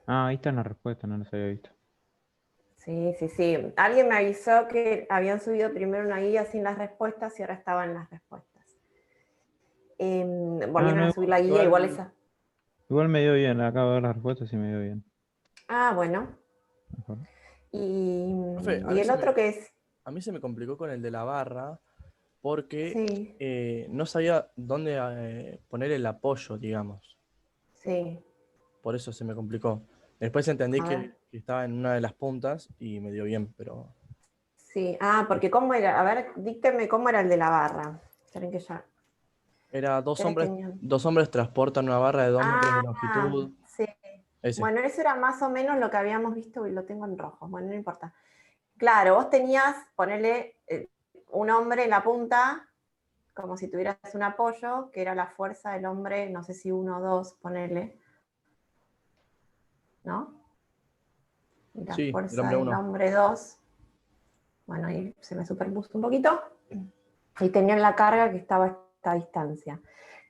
Ah, ahí está la respuesta, no los había visto. Sí, sí, sí. Alguien me avisó que habían subido primero una guía sin las respuestas y ahora estaban las respuestas. Ah, Volvieron no, a subir la guía, igual igual, esa. igual me dio bien, acabo de ver las respuestas y me dio bien. Ah, bueno. Mejor. Y, Profe, y el otro que es. a mí se me complicó con el de la barra porque Sí, no sabía dónde poner el apoyo, digamos. sí. Por eso se me complicó. Después entendí A ver. que estaba en una de las puntas y me dio bien, pero Sí. Ah, porque cómo era. A ver, dícteme cómo era el de la barra. Esperen que ya. era Ustedes tenían. dos hombres transportan una barra de 2 metros de Ah, longitud. sí. Ese. Bueno, eso era más o menos lo que habíamos visto y lo tengo en rojo. Bueno, no importa. Claro, vos tenías, ponerle un hombre en la punta, como si tuvieras un apoyo, que era la fuerza del hombre, no sé si uno o dos, ponerle, ¿no? Y la Sí, el fuerza hombre del uno. hombre dos, bueno, ahí se me superpuso un poquito, y tenían la carga que estaba a esta distancia.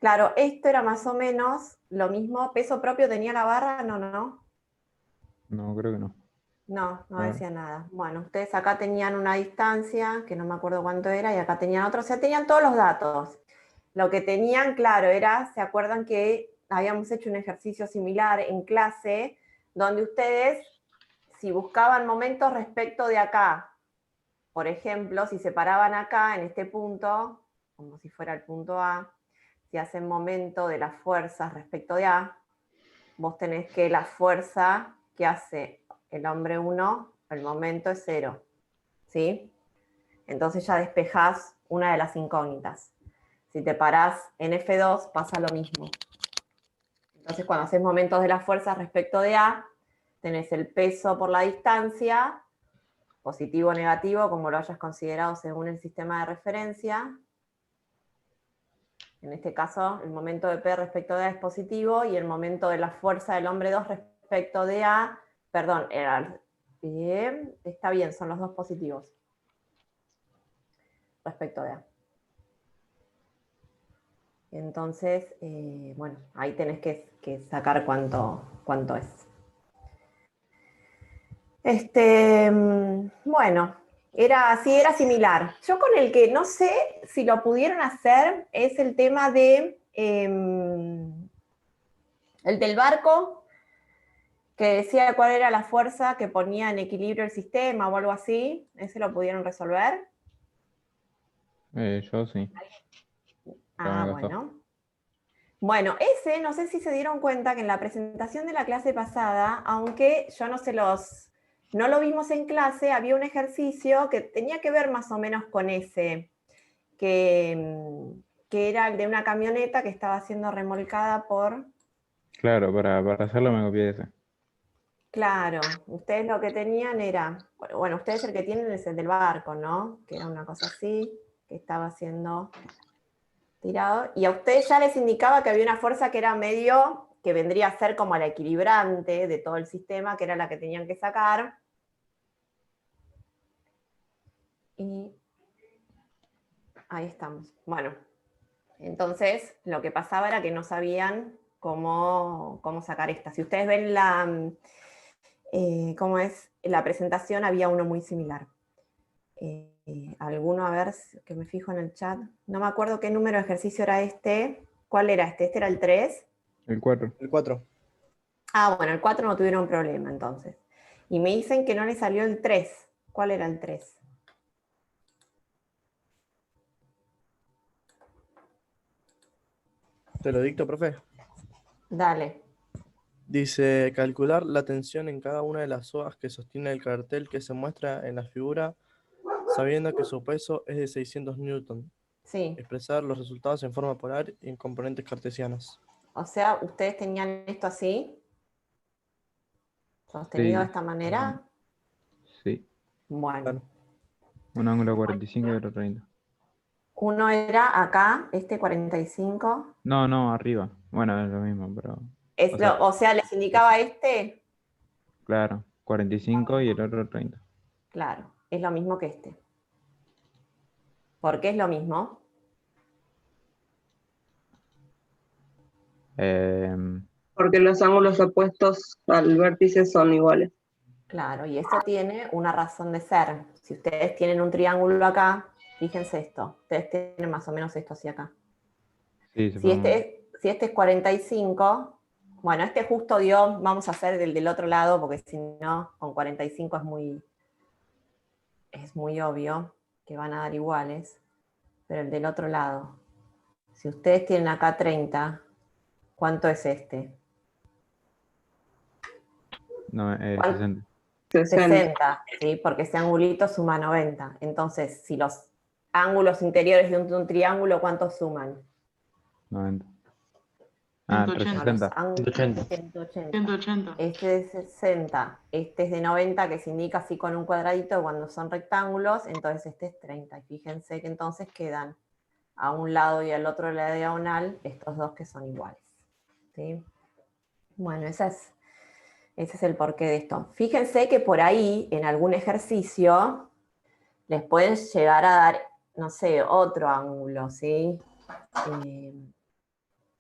Claro, esto era más o menos lo mismo, peso propio tenía la barra, no, no, no. No, creo que no. No, no A ver. decía nada. Bueno, ustedes acá tenían una distancia, que no me acuerdo cuánto era, y acá tenían otro, o sea, tenían todos los datos. Lo que tenían, claro, era, ¿se acuerdan que habíamos hecho un ejercicio similar en clase, donde ustedes, si buscaban momentos respecto de acá, por ejemplo, si se paraban acá, en este punto, como si fuera el punto A, si hacen momento de las fuerzas respecto de A, vos tenés que la fuerza que hace el hombre 1, el momento es 0, ¿sí? Entonces ya despejás una de las incógnitas. Si te parás en F2 pasa lo mismo. Entonces cuando haces momentos de las fuerzas respecto de A, tenés el peso por la distancia, positivo o negativo, como lo hayas considerado según el sistema de referencia. En este caso, el momento de P respecto de A es positivo y el momento de la fuerza del hombre 2 respecto de A, perdón, bien, está bien, son los dos positivos respecto de A. Entonces, bueno, ahí tenés que sacar cuánto es. Bueno, era similar. Yo con el que no sé si lo pudieron hacer es el tema de el del barco, que decía cuál era la fuerza que ponía en equilibrio el sistema o algo así. ¿Ese lo pudieron resolver? Yo sí, pero Ah, me costó. bueno. Bueno, ese no sé si se dieron cuenta que en la presentación de la clase pasada, aunque yo no lo vimos en clase, había un ejercicio que tenía que ver más o menos con ese, que era el de una camioneta que estaba siendo remolcada por. Claro, para hacerlo me copié ese. Claro, ustedes lo que tenían era, bueno, ustedes el que tienen es el del barco, ¿no? Que era una cosa así, que estaba siendo tirado, y a ustedes ya les indicaba que había una fuerza que era medio, que vendría a ser como la equilibrante de todo el sistema, que era la que tenían que sacar. Y ahí estamos. Bueno, entonces lo que pasaba era que no sabían cómo sacar esta. Si ustedes ven cómo es la presentación, había uno muy similar. Alguno, a ver, que me fijo en el chat. No me acuerdo qué número de ejercicio era este. ¿Cuál era este? ¿Este era el 3? El 4. El 4. Ah, bueno, el 4 no tuvieron problema entonces. Y me dicen que no le salió el 3. ¿Cuál era el 3? ¿Te lo dicto, profe? Dale. Dice, calcular la tensión en cada una de las sogas que sostiene el cartel que se muestra en la figura, sabiendo que su peso es de 600 newton. Sí. Expresar los resultados en forma polar y en componentes cartesianas. O sea, ustedes tenían esto así, sostenido de Sí, esta manera. sí. Bueno, Claro. Un ángulo 45 y otro 30. uno era acá, este 45. No, no, arriba. Bueno, es lo mismo, pero. O sea, O sea, les indicaba este. claro, 45 y el otro 30. Claro, es lo mismo que este. ¿Por qué es lo mismo? Eh, Porque los ángulos opuestos al vértice son iguales. Claro, y eso tiene una razón de ser. Si ustedes tienen un triángulo acá, fíjense esto. Ustedes tienen más o menos esto así acá. Sí, se Si este es 45, bueno, este justo dio, vamos a hacer del otro lado, porque si no, con 45 es muy obvio que van a dar iguales. Pero el del otro lado, si ustedes tienen acá 30, ¿cuánto es este? No, ¿Cuánto? 60. 60, ¿sí? Porque ese angulito suma 90. Entonces, si los ángulos interiores de un triángulo, ¿cuántos suman? 90. Ah, 180. No, los 360. ángulos 180. 180. Este es 60, este es de 90, que se indica así con un cuadradito cuando son rectángulos, entonces este es 30. Y fíjense que entonces quedan a un lado y al otro de la diagonal estos dos que son iguales. ¿Sí? Bueno, ese es el porqué de esto. Fíjense que por ahí, en algún ejercicio, les pueden llegar a dar, no sé, otro ángulo, ¿sí?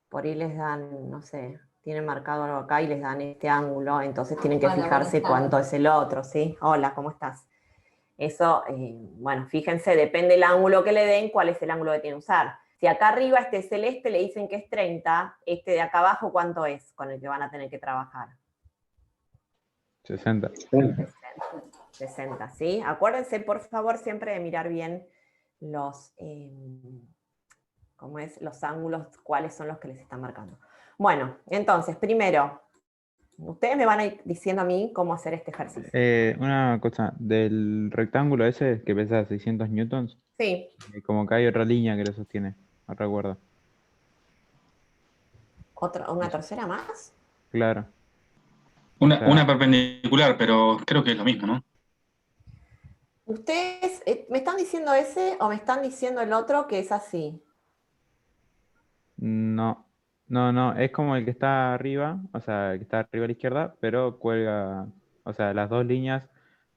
Por ahí les dan, no sé, tienen marcado algo acá y les dan este ángulo, entonces tienen que Hola, fijarse buenas cuánto tardes. es el otro, ¿sí? Hola, ¿cómo estás? Eso, bueno, fíjense, depende del ángulo que le den, cuál es el ángulo que tienen que usar. Si acá arriba este celeste le dicen que es 30, este de acá abajo, ¿cuánto es con el que van a tener que trabajar? 60. 60, ¿sí? Acuérdense, por favor, siempre de mirar bien los, ¿cómo es? Los ángulos, cuáles son los que les están marcando. Bueno, entonces, primero, ustedes me van a ir diciendo a mí cómo hacer este ejercicio. Una cosa, del rectángulo ese que pesa 600 newtons, Sí, como que hay otra línea que lo sostiene, no recuerdo. una tercera más. Claro. Una, O sea, una perpendicular, pero creo que es lo mismo, ¿no? ¿Ustedes me están diciendo ese o me están diciendo el otro que es así? no, no, es como el que está arriba, o sea, el que está arriba a la izquierda, pero cuelga, o sea, las dos líneas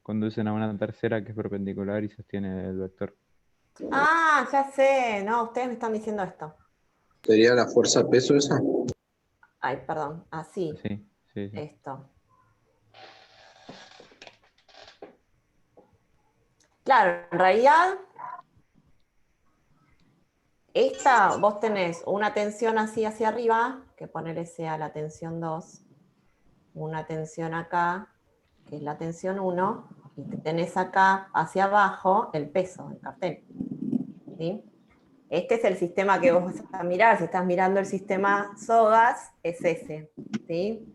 conducen a una tercera que es perpendicular y sostiene el vector. Ah, ya sé, no, ustedes me están diciendo esto. ¿Sería la fuerza peso esa? Ay, perdón, así, Sí, sí, sí. esto. Claro, en realidad, vos tenés una tensión así hacia arriba, que ponerle sea la tensión 2, una tensión acá, que es la tensión 1, y tenés acá hacia abajo el peso del cartel. ¿Sí? Este es el sistema que vos vas a mirar. Si estás mirando el sistema SOGAS, es ese. ¿Sí?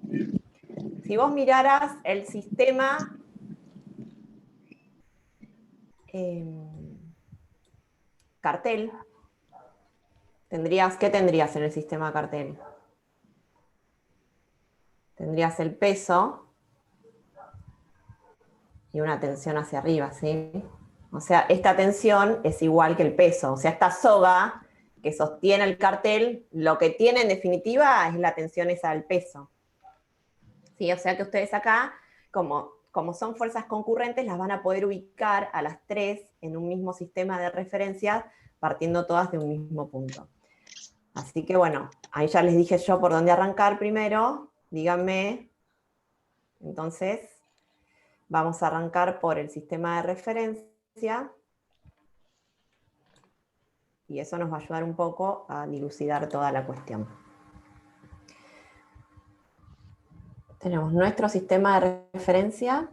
Si vos miraras el sistema cartel, ¿qué tendrías en el sistema cartel? Tendrías el peso y una tensión hacia arriba, ¿sí? O sea, esta tensión es igual que el peso. O sea, esta soga que sostiene el cartel, lo que tiene en definitiva es la tensión esa del peso. ¿Sí? O sea que ustedes acá, como son fuerzas concurrentes, las van a poder ubicar a las tres en un mismo sistema de referencia, partiendo todas de un mismo punto. Así que bueno, ahí ya les dije yo por dónde arrancar primero. Díganme. Entonces, vamos a arrancar por el sistema de referencia. Y eso nos va a ayudar un poco a dilucidar toda la cuestión. Tenemos nuestro sistema de referencia.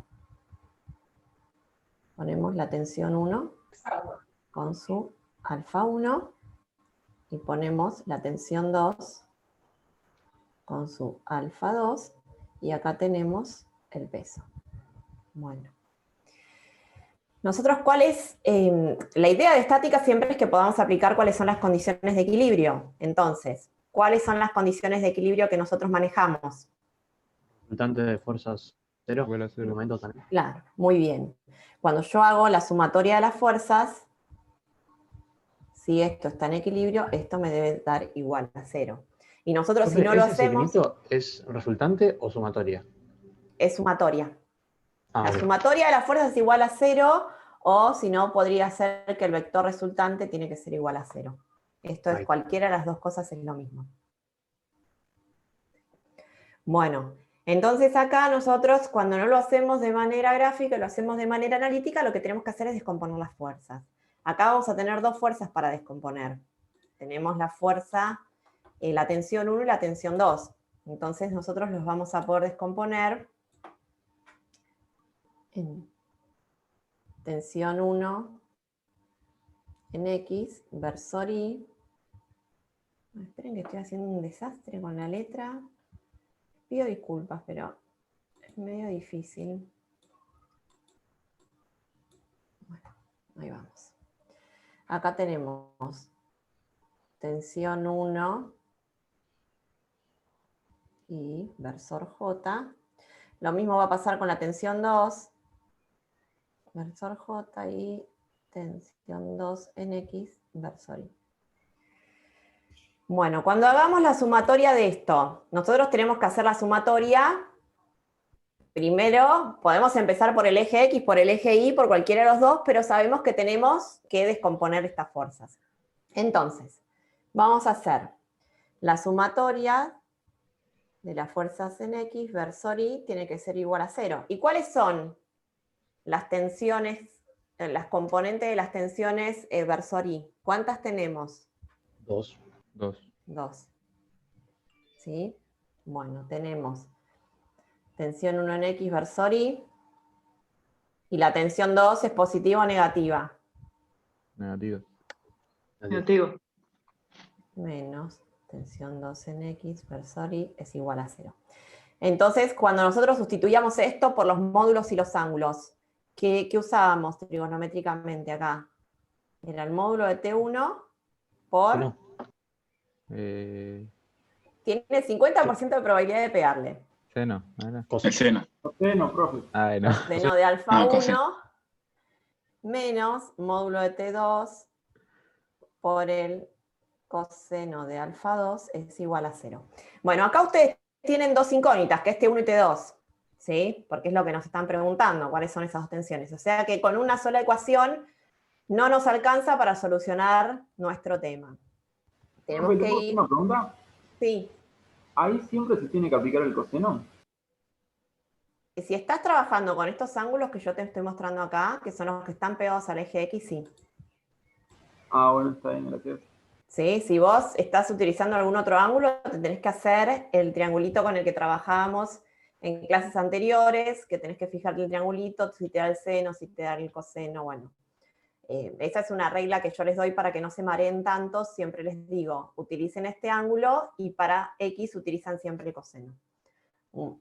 Ponemos la tensión 1 con su alfa 1 y ponemos la tensión 2 con su alfa 2 y acá tenemos el peso. Bueno. Nosotros, la idea de estática siempre es que podamos aplicar cuáles son las condiciones de equilibrio. Entonces, ¿cuáles son las condiciones de equilibrio que nosotros manejamos? Resultante de fuerzas cero, Igual a el cero. momento también. Claro, muy bien. Cuando yo hago la sumatoria de las fuerzas, si esto está en equilibrio, esto me debe dar igual a 0. Y nosotros, si no lo ¿Ese hacemos, infinito es resultante o sumatoria? es sumatoria. La Ok. sumatoria de las fuerzas es igual a 0, o si no, podría ser que el vector resultante tiene que ser igual a 0. Esto es Ahí. cualquiera de las dos cosas, es lo mismo. Bueno, entonces acá nosotros cuando no lo hacemos de manera gráfica, lo hacemos de manera analítica, lo que tenemos que hacer es descomponer las fuerzas. Acá vamos a tener dos fuerzas para descomponer. Tenemos la fuerza, la tensión 1 y la tensión 2. Entonces nosotros los vamos a poder descomponer en tensión 1 en X, versor Y. Esperen que estoy haciendo un desastre con la letra. Pido disculpas, pero es medio difícil. Bueno, ahí vamos. Acá tenemos tensión 1 y versor J. Lo mismo va a pasar con la tensión 2. Versor J y tensión 2 en X, versor Y. Bueno, cuando hagamos la sumatoria de esto, nosotros tenemos que hacer la sumatoria. Primero, podemos empezar por el eje X, por el eje Y, por cualquiera de los dos, pero sabemos que tenemos que descomponer estas fuerzas. Entonces, vamos a hacer la sumatoria de las fuerzas en X, versor Y, tiene que ser igual a 0. ¿Y cuáles son las tensiones, las componentes de las tensiones versor Y? ¿Cuántas tenemos? 2. 2. ¿Sí? Bueno, tenemos tensión 1 en X, versor Y. Y la tensión 2 es positiva o negativa. Negativo. Negativo. Menos tensión 2 en X, versor Y es igual a 0. Entonces, cuando nosotros sustituíamos esto por los módulos y los ángulos, ¿qué usábamos trigonométricamente acá? Era el módulo de T1 por... No. Tiene 50% de probabilidad de pegarle. Seno, ¿no era? El seno. No, profe. Ay, no. Seno de alfa No, 1 coseno. menos módulo de T2 por el coseno de alfa 2 es igual a 0. Bueno, acá ustedes tienen dos incógnitas, que es T1 y T2, ¿sí? Porque es lo que nos están preguntando, cuáles son esas dos tensiones. O sea que con una sola ecuación no nos alcanza para solucionar nuestro tema. Tenemos Profe, que ¿puedo hacer ir... una pregunta? Sí. ¿Ahí siempre se tiene que aplicar el coseno? Si estás trabajando con estos ángulos que yo te estoy mostrando acá, que son los que están pegados al eje X, sí. Ah, bueno, está bien, gracias. ¿Sí? Si vos estás utilizando algún otro ángulo, te tenés que hacer el triangulito con el que trabajábamos en clases anteriores, que tenés que fijarte el triangulito, si te da el seno, si te da el coseno, bueno. Esa es una regla que yo les doy para que no se mareen tanto, siempre les digo, utilicen este ángulo y para X utilizan siempre el coseno.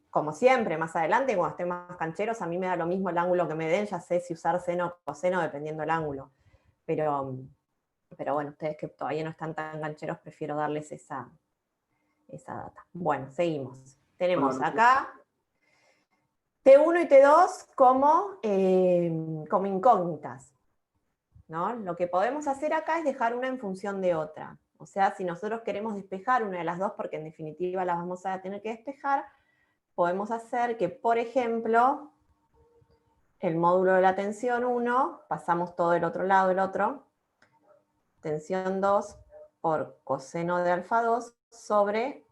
Como siempre, más adelante, cuando estén más cancheros, a mí me da lo mismo el ángulo que me den, ya sé si usar seno o coseno dependiendo del ángulo. Pero bueno, ustedes que todavía no están tan cancheros, prefiero darles esa data. Bueno, seguimos. Tenemos acá T1 y T2 como incógnitas, ¿no? Lo que podemos hacer acá es dejar una en función de otra. O sea, si nosotros queremos despejar una de las dos, porque en definitiva las vamos a tener que despejar, podemos hacer que, por ejemplo, el módulo de la tensión 1, pasamos todo el otro lado, el otro, tensión 2 por coseno de alfa 2 sobre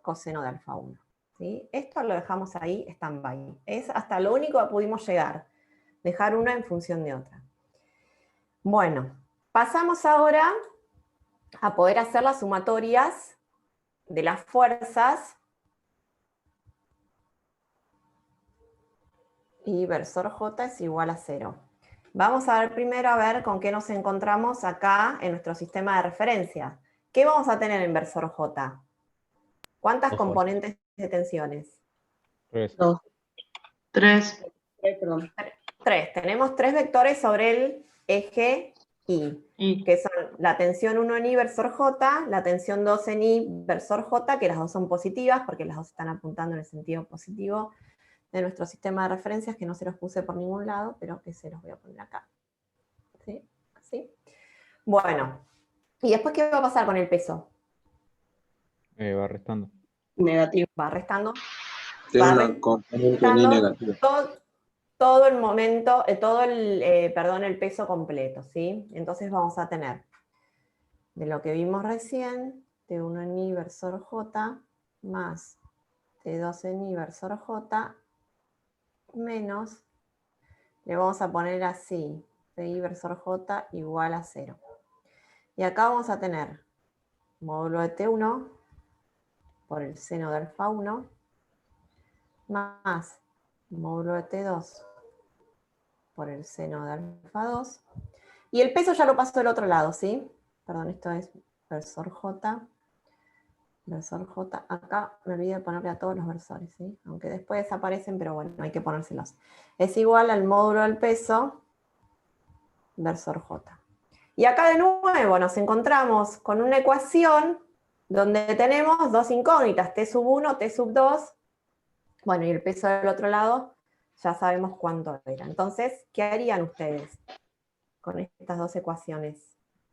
coseno de alfa 1. ¿Sí? Esto lo dejamos ahí, stand-by. Es hasta lo único que pudimos llegar, dejar una en función de otra. Bueno, pasamos ahora a poder hacer las sumatorias de las fuerzas y versor J es igual a 0. Vamos a ver primero a ver con qué nos encontramos acá en nuestro sistema de referencia. ¿Qué vamos a tener en versor J? ¿Cuántas Dos componentes de tensiones? 3. 2. 3. Perdón. 3. Tenemos 3 vectores sobre el eje Y, que son la tensión 1 en Y versor J, la tensión 2 en Y versor J, que las dos son positivas, porque las dos están apuntando en el sentido positivo de nuestro sistema de referencias, que no se los puse por ningún lado, pero que se los voy a poner acá. ¿Sí? ¿Sí? Bueno, ¿y después qué va a pasar con el peso? Va restando. Negativo. Va restando. Tiene Va una componente ni negativa. todo el momento, el peso completo, ¿sí? Entonces vamos a tener, de lo que vimos recién, T1 en Y versor J, más T2 en I versor J menos, le vamos a poner así, TI versor J igual a 0. Y acá vamos a tener módulo de T1 por el seno de alfa 1 más módulo de T2 por el seno de alfa 2. Y el peso ya lo paso del otro lado, ¿sí? Perdón, esto es versor J. Versor J. Acá me olvidé de ponerle a todos los versores, ¿sí? Aunque después desaparecen, pero bueno, hay que ponérselos. Es igual al módulo del peso versor J. Y acá de nuevo nos encontramos con una ecuación donde tenemos dos incógnitas, T sub 1, T sub 2. Bueno, y el peso del otro lado ya sabemos cuánto era. Entonces, ¿qué harían ustedes con estas dos ecuaciones?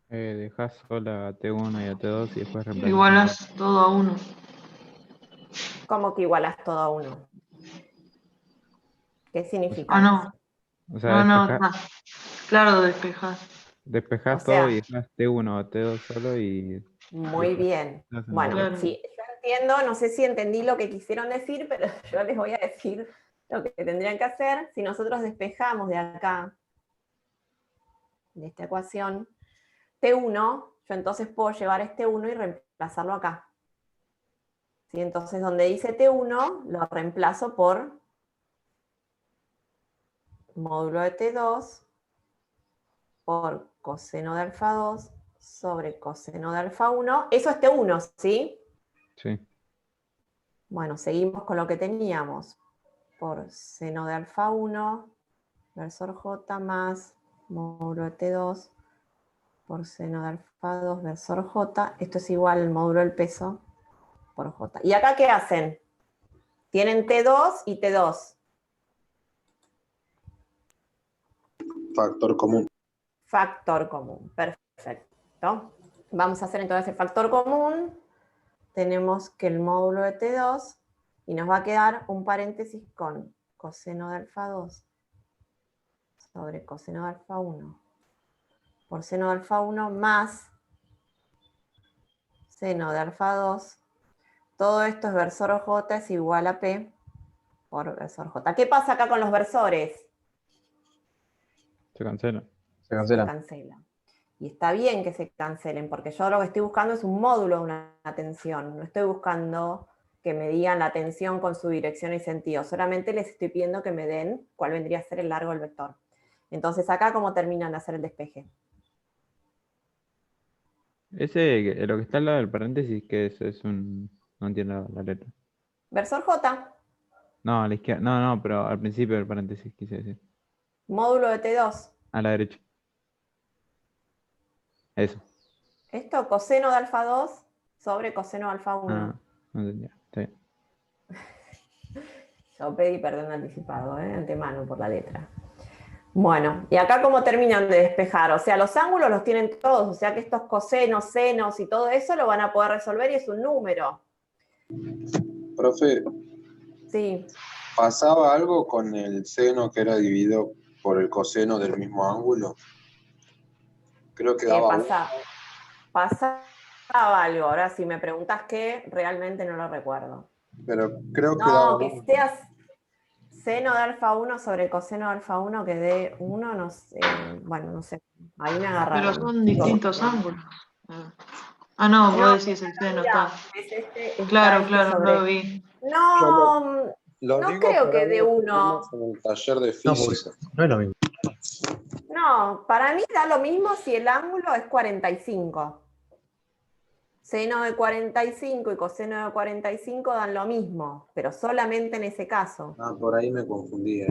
Dejás sola a T1 y a T2 y después reemplazas. Igualas todo a 1. ¿Cómo que igualas todo a 1? ¿Qué significa Ah, eso? no. O sea, No, claro, despejás. despejás O sea, todo y dejás T1 o T2 solo y... Muy bien. Bueno, Claro. sí, yo entiendo, no sé si entendí lo que quisieron decir, pero yo les voy a decir lo que tendrían que hacer. Si nosotros despejamos de acá, de esta ecuación, T1, yo entonces puedo llevar este 1 y reemplazarlo acá. ¿Sí? Entonces, donde dice T1, lo reemplazo por módulo de T2 por coseno de alfa 2 sobre coseno de alfa 1. Eso es T1, ¿sí? Sí. Bueno, seguimos con lo que teníamos. Por seno de alfa 1, versor J más módulo de T2 por seno de alfa 2, versor J. Esto es igual al módulo del peso por J. ¿Y acá qué hacen? Tienen T2 y T2. Factor común. Factor común. Perfecto. Vamos a hacer entonces el factor común. Tenemos que el módulo de T2 y nos va a quedar un paréntesis con coseno de alfa 2 sobre coseno de alfa 1 por seno de alfa 1 más seno de alfa 2. Todo esto es versor J es igual a P por versor J. ¿Qué pasa acá con los versores? Se cancela. Se Se cancela. cancelan. Y está bien que se cancelen, porque yo lo que estoy buscando es un módulo de una tensión. No estoy buscando que me digan la tensión con su dirección y sentido. Solamente les estoy pidiendo que me den cuál vendría a ser el largo del vector. Entonces acá, ¿cómo terminan de hacer el despeje? Ese, lo que está al lado del paréntesis, que es un... No entiendo la letra. Versor J, No, a la izquierda. No, pero al principio del paréntesis quise decir. módulo de T2. A la derecha. Eso. Esto, coseno de alfa 2 sobre coseno de alfa 1. Ah, no entendía. Está bien. Yo pedí perdón anticipado, antemano por la letra. Bueno, y acá cómo terminan de despejar. O sea, los ángulos los tienen todos. O sea que estos cosenos, senos y todo eso lo van a poder resolver y es un número. Profe, Sí. ¿pasaba algo con el seno que era dividido por el coseno del mismo ángulo? Creo que daba Pasaba algo. Ahora, si me preguntas qué, realmente no lo recuerdo. pero creo que daba No, que seas seno de alfa 1 sobre coseno de alfa 1 que dé 1, no sé. Bueno, no sé. Ahí me agarraron. Pero son distintos ángulos. Ah, no, No, vos decís el seno, mira, está. es este, Claro, está claro, sobre... lo vi. No, Lo no digo creo por que algo de que uno. vimos en el taller de No, física. no es lo mismo. No, para mí da lo mismo si el ángulo es 45. Seno de 45 y coseno de 45 dan lo mismo, pero solamente en ese caso. Ah, por ahí me confundí.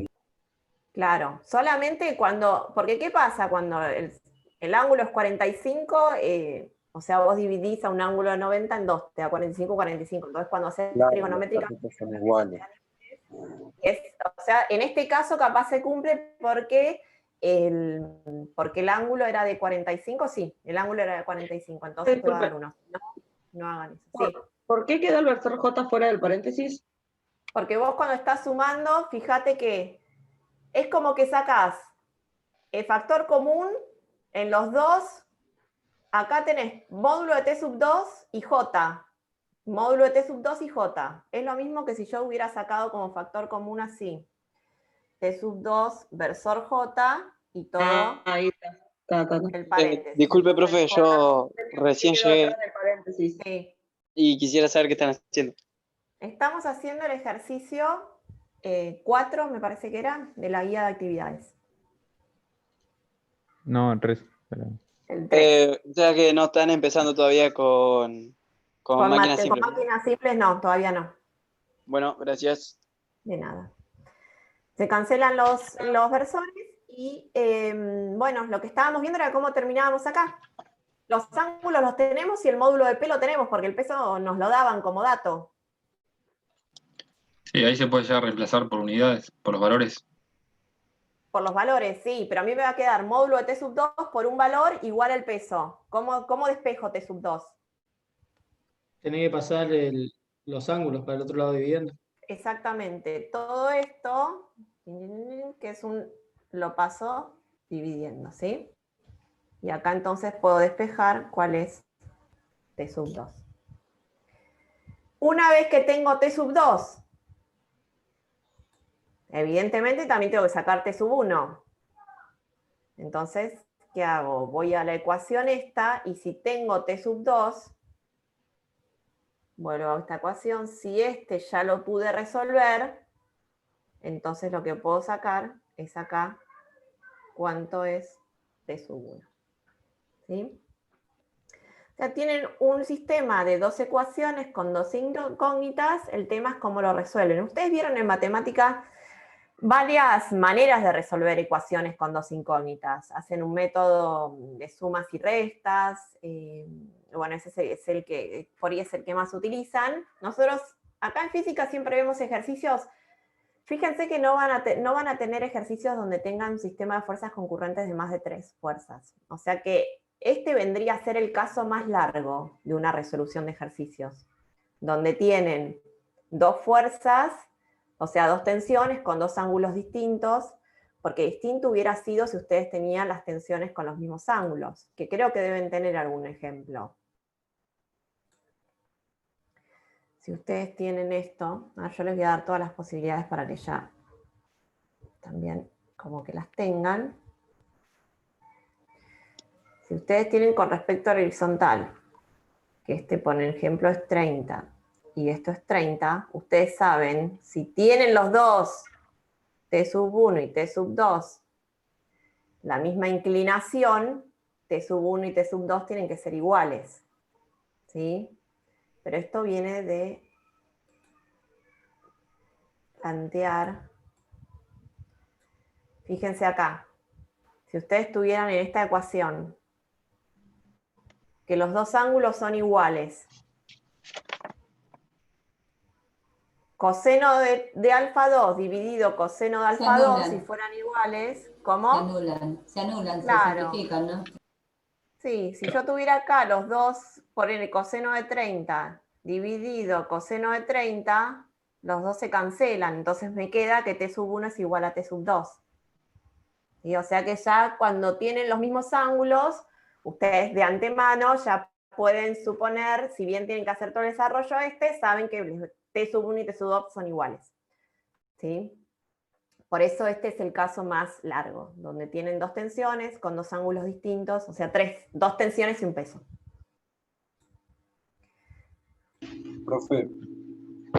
Claro, solamente cuando, porque ¿qué pasa cuando el ángulo es 45? O sea, vos dividís a un ángulo de 90 en 2, te da 45, 45. Entonces cuando haces Claro, trigonométrica, los catetos son iguales. o sea, en este caso capaz se cumple porque el ángulo era de 45, sí, el ángulo era de 45, entonces te va a dar uno. No hagan eso. Sí. ¿Por qué queda el versor J fuera del paréntesis? Porque vos cuando estás sumando, fíjate que es como que sacás el factor común en los dos. Acá tenés módulo de T sub 2 y J. Módulo de T sub 2 y J. Es lo mismo que si yo hubiera sacado como factor común así. T sub 2 versor J y todo Ahí está. el paréntesis. Disculpe, profe, Entonces, yo recién Quedó llegué atrás del paréntesis. sí. y quisiera saber qué están haciendo. Estamos haciendo el ejercicio 4, me parece que era, de la guía de actividades. No, 3. Pero... El 3. O sea que no están empezando todavía con máquinas simples. Con máquinas simples no, todavía no. Bueno, gracias. De nada. Se cancelan los versores y, bueno, lo que estábamos viendo era cómo terminábamos acá. Los ángulos los tenemos y el módulo de P lo tenemos, porque el peso nos lo daban como dato. Sí, ahí se puede ya reemplazar por unidades, por los valores. Por los valores, sí, pero a mí me va a quedar módulo de T sub 2 por un valor igual al peso. ¿Cómo despejo T sub 2? Tenés que pasar los ángulos para el otro lado dividiendo. Exactamente. Todo esto, que es lo paso dividiendo, ¿sí? Y acá entonces puedo despejar cuál es T sub 2. Una vez que tengo T sub 2, evidentemente también tengo que sacar T sub 1. Entonces, ¿qué hago? Voy a la ecuación esta y si tengo T sub 2, vuelvo a esta ecuación. Si este ya lo pude resolver, entonces lo que puedo sacar es acá cuánto es T sub 1. ¿Sí? O sea, tienen un sistema de 2 ecuaciones con 2 incógnitas. El tema es cómo lo resuelven. Ustedes vieron en matemática varias maneras de resolver ecuaciones con 2 incógnitas. Hacen un método de sumas y restas. Bueno, ese es el que por ahí es el que más utilizan. Nosotros acá en física siempre vemos ejercicios. Fíjense que no van a tener ejercicios donde tengan un sistema de fuerzas concurrentes de más de 3 fuerzas. O sea que este vendría a ser el caso más largo de una resolución de ejercicios, donde tienen 2 fuerzas, o sea, 2 tensiones con 2 ángulos distintos, porque distinto hubiera sido si ustedes tenían las tensiones con los mismos ángulos, que creo que deben tener algún ejemplo. Si ustedes tienen esto, yo les voy a dar todas las posibilidades para que ya también como que las tengan. Si ustedes tienen con respecto al horizontal, que este por ejemplo es 30, y esto es 30, ustedes saben, si tienen los dos, T sub 1 y T sub 2, la misma inclinación, T sub 1 y T sub 2 tienen que ser iguales. ¿Sí? Pero esto viene de plantear, fíjense acá, si ustedes tuvieran en esta ecuación que los dos ángulos son iguales, coseno de alfa 2 dividido coseno de alfa 2, si fueran iguales, ¿cómo? Se anulan, claro. Se simplifican, ¿no? Sí, si yo tuviera acá los dos por el coseno de 30 dividido coseno de 30, los dos se cancelan, entonces me queda que T sub 1 es igual a T sub 2. ¿Sí? O sea que ya cuando tienen los mismos ángulos, ustedes de antemano ya pueden suponer, si bien tienen que hacer todo el desarrollo saben que T sub 1 y T sub 2 son iguales. ¿Sí? Por eso este es el caso más largo, donde tienen 2 tensiones con 2 ángulos distintos, o sea, 2 tensiones y un peso. Profe.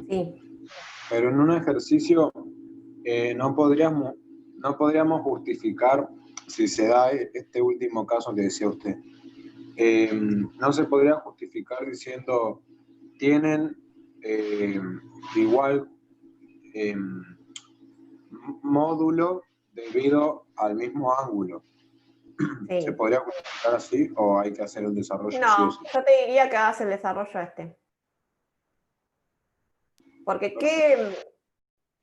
Sí. Pero en un ejercicio no podríamos justificar, si se da este último caso que decía usted, no se podría justificar diciendo, tienen igual módulo debido al mismo ángulo. Sí. ¿Se podría justificar así o hay que hacer el desarrollo? No, sí o sí? yo te diría que hagas el desarrollo Porque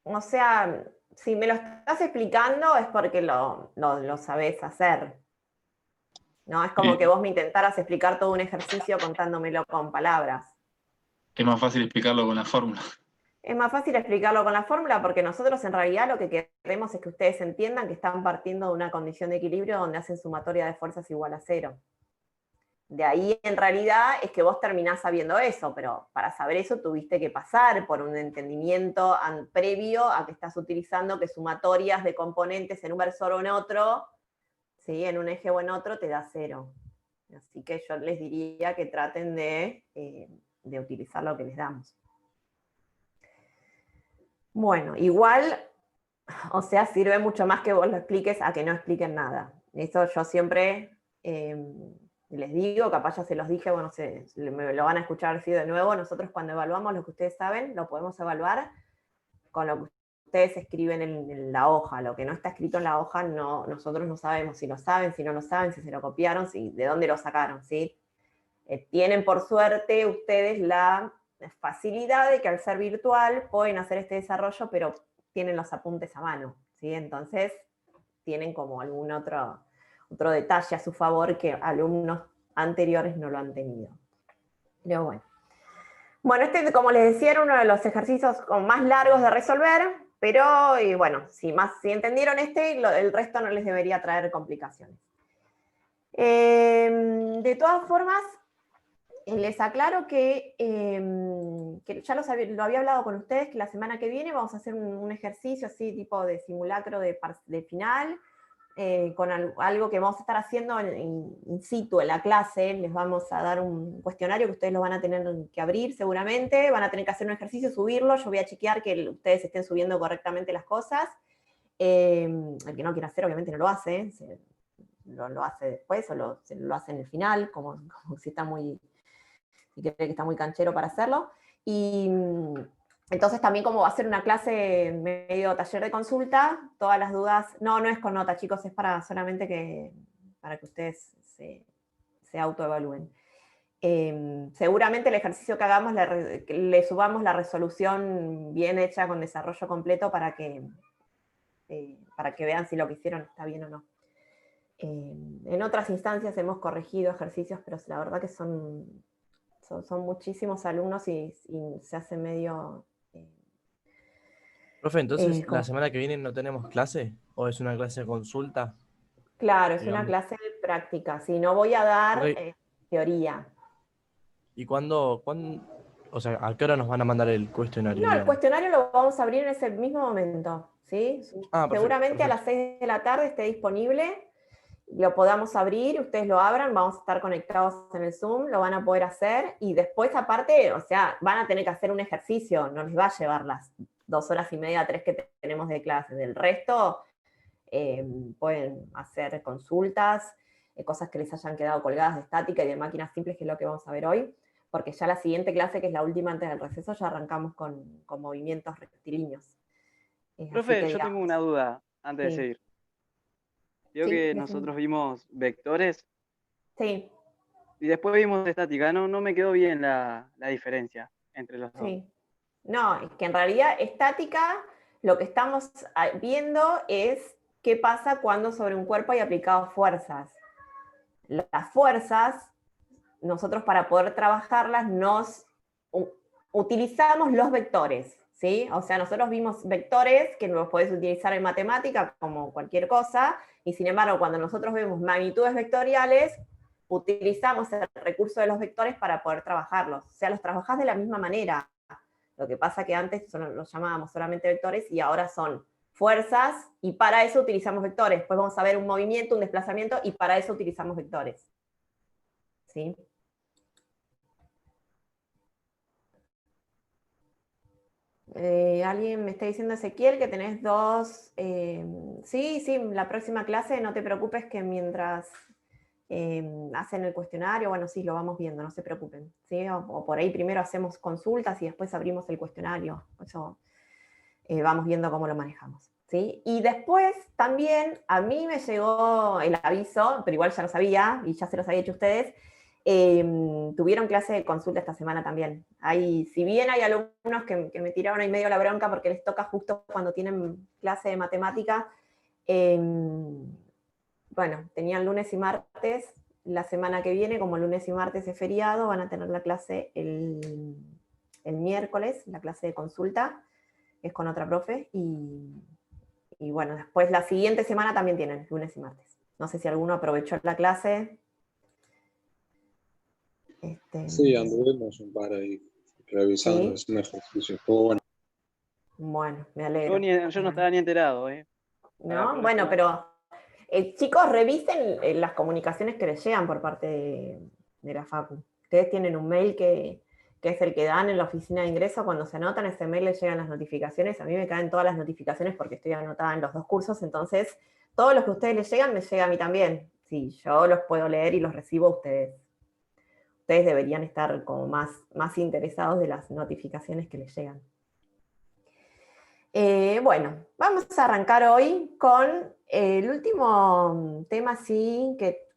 o sea, si me lo estás explicando es porque lo sabés hacer. No, es como que vos me intentaras explicar todo un ejercicio contándomelo con palabras. Es más fácil explicarlo con la fórmula. Es más fácil explicarlo con la fórmula porque nosotros en realidad lo que queremos es que ustedes entiendan que están partiendo de una condición de equilibrio donde hacen sumatoria de fuerzas igual a 0. De ahí, en realidad, es que vos terminás sabiendo eso, pero para saber eso tuviste que pasar por un entendimiento previo a que estás utilizando que sumatorias de componentes en un versor o en otro, ¿sí? En un eje o en otro, te da 0. Así que yo les diría que traten de utilizar lo que les damos. Bueno, igual, o sea, sirve mucho más que vos lo expliques a que no expliquen nada. Eso yo siempre les digo, capaz ya se los dije, bueno, me lo van a escuchar así de nuevo. Nosotros cuando evaluamos lo que ustedes saben, lo podemos evaluar con lo que ustedes escriben en la hoja. Lo que no está escrito en la hoja, nosotros no sabemos si lo saben, si no lo saben, si se lo copiaron, de dónde lo sacaron, ¿sí? Tienen por suerte ustedes la facilidad de que al ser virtual pueden hacer este desarrollo, pero tienen los apuntes a mano, ¿sí? Entonces tienen como algún otro detalle a su favor que alumnos anteriores no lo han tenido. Pero bueno. Bueno, este, como les decía, era uno de los ejercicios más largos de resolver, pero bueno, si entendieron el resto no les debería traer complicaciones. De todas formas, les aclaro que ya lo había hablado con ustedes, que la semana que viene vamos a hacer un ejercicio así, tipo de simulacro de final, con algo que vamos a estar haciendo in situ en la clase. Les vamos a dar un cuestionario que ustedes lo van a tener que abrir seguramente, van a tener que hacer un ejercicio, subirlo, yo voy a chequear que ustedes estén subiendo correctamente las cosas. El que no quiera hacer obviamente no lo hace, lo hace después o lo hace en el final, como si está si cree que está muy canchero para hacerlo. Y entonces también, como va a ser una clase medio taller de consulta, todas las dudas, no es con nota, chicos, es solamente para que ustedes se autoevalúen. Seguramente el ejercicio que hagamos le subamos la resolución bien hecha con desarrollo completo para que vean si lo que hicieron está bien o no. En otras instancias hemos corregido ejercicios, pero la verdad que son muchísimos alumnos y se hace medio... Profe, entonces, ¿la semana que viene no tenemos clase? ¿O es una clase de consulta? Claro, es digamos? una clase de práctica. Si no voy a dar teoría. ¿Y cuándo, o sea, a qué hora nos van a mandar el cuestionario? No, el digamos? cuestionario lo vamos a abrir en ese mismo momento, ¿sí? Seguramente a las 6 de la tarde esté disponible, lo podamos abrir, ustedes lo abran, vamos a estar conectados en el Zoom, lo van a poder hacer, y después aparte, o sea, van a tener que hacer un ejercicio, no les va a llevar las 2 horas y media, 3 que tenemos de clase. Del resto, pueden hacer consultas, cosas que les hayan quedado colgadas de estática y de máquinas simples, que es lo que vamos a ver hoy, porque ya la siguiente clase, que es la última antes del receso, ya arrancamos con movimientos rectilíneos. Profe, yo tengo una duda antes de Sí. seguir. Creo que nosotros vimos vectores. Sí. Y después vimos estática. No me quedó bien la diferencia entre los dos. Sí. No, es que en realidad estática, lo que estamos viendo es qué pasa cuando sobre un cuerpo hay aplicado fuerzas. Las fuerzas, nosotros para poder trabajarlas utilizamos los vectores, ¿sí? O sea, nosotros vimos vectores que los podés utilizar en matemática como cualquier cosa, y sin embargo, cuando nosotros vemos magnitudes vectoriales, utilizamos el recurso de los vectores para poder trabajarlos. O sea, los trabajás de la misma manera. Lo que pasa que antes los llamábamos solamente vectores y ahora son fuerzas, y para eso utilizamos vectores. Después vamos a ver un movimiento, un desplazamiento, y para eso utilizamos vectores. ¿Sí? Alguien me está diciendo, Ezequiel, que tenés 2... sí, la próxima clase, no te preocupes, que mientras hacen el cuestionario, bueno, sí, lo vamos viendo, no se preocupen, ¿sí? O por ahí primero hacemos consultas y después abrimos el cuestionario. Eso vamos viendo cómo lo manejamos, ¿sí? Y después también a mí me llegó el aviso, pero igual ya lo sabía, y ya se los había hecho ustedes, tuvieron clase de consulta esta semana también. Si bien hay alumnos que me tiraron ahí medio la bronca porque les toca justo cuando tienen clase de matemática, bueno, tenían lunes y martes. La semana que viene, como lunes y martes es feriado, van a tener la clase el miércoles, la clase de consulta, que es con otra profe, y bueno, después la siguiente semana también tienen lunes y martes. No sé si alguno aprovechó la clase. Sí, anduvimos un par ahí revisando, ¿Sí? es un ejercicio, estuvo bueno. Bueno, me alegro. Yo no estaba ni enterado, ¿No? Bueno, pero chicos, revisen las comunicaciones que les llegan por parte de la Facu. Ustedes tienen un mail que es el que dan en la oficina de ingreso. Cuando se anotan, ese mail les llegan las notificaciones. A mí me caen todas las notificaciones porque estoy anotada en los 2 cursos, entonces todos los que a ustedes les llegan, me llega a mí también. Sí, yo los puedo leer y los recibo, ustedes deberían estar como más interesados de las notificaciones que les llegan. Bueno, vamos a arrancar hoy con el último tema, sí, que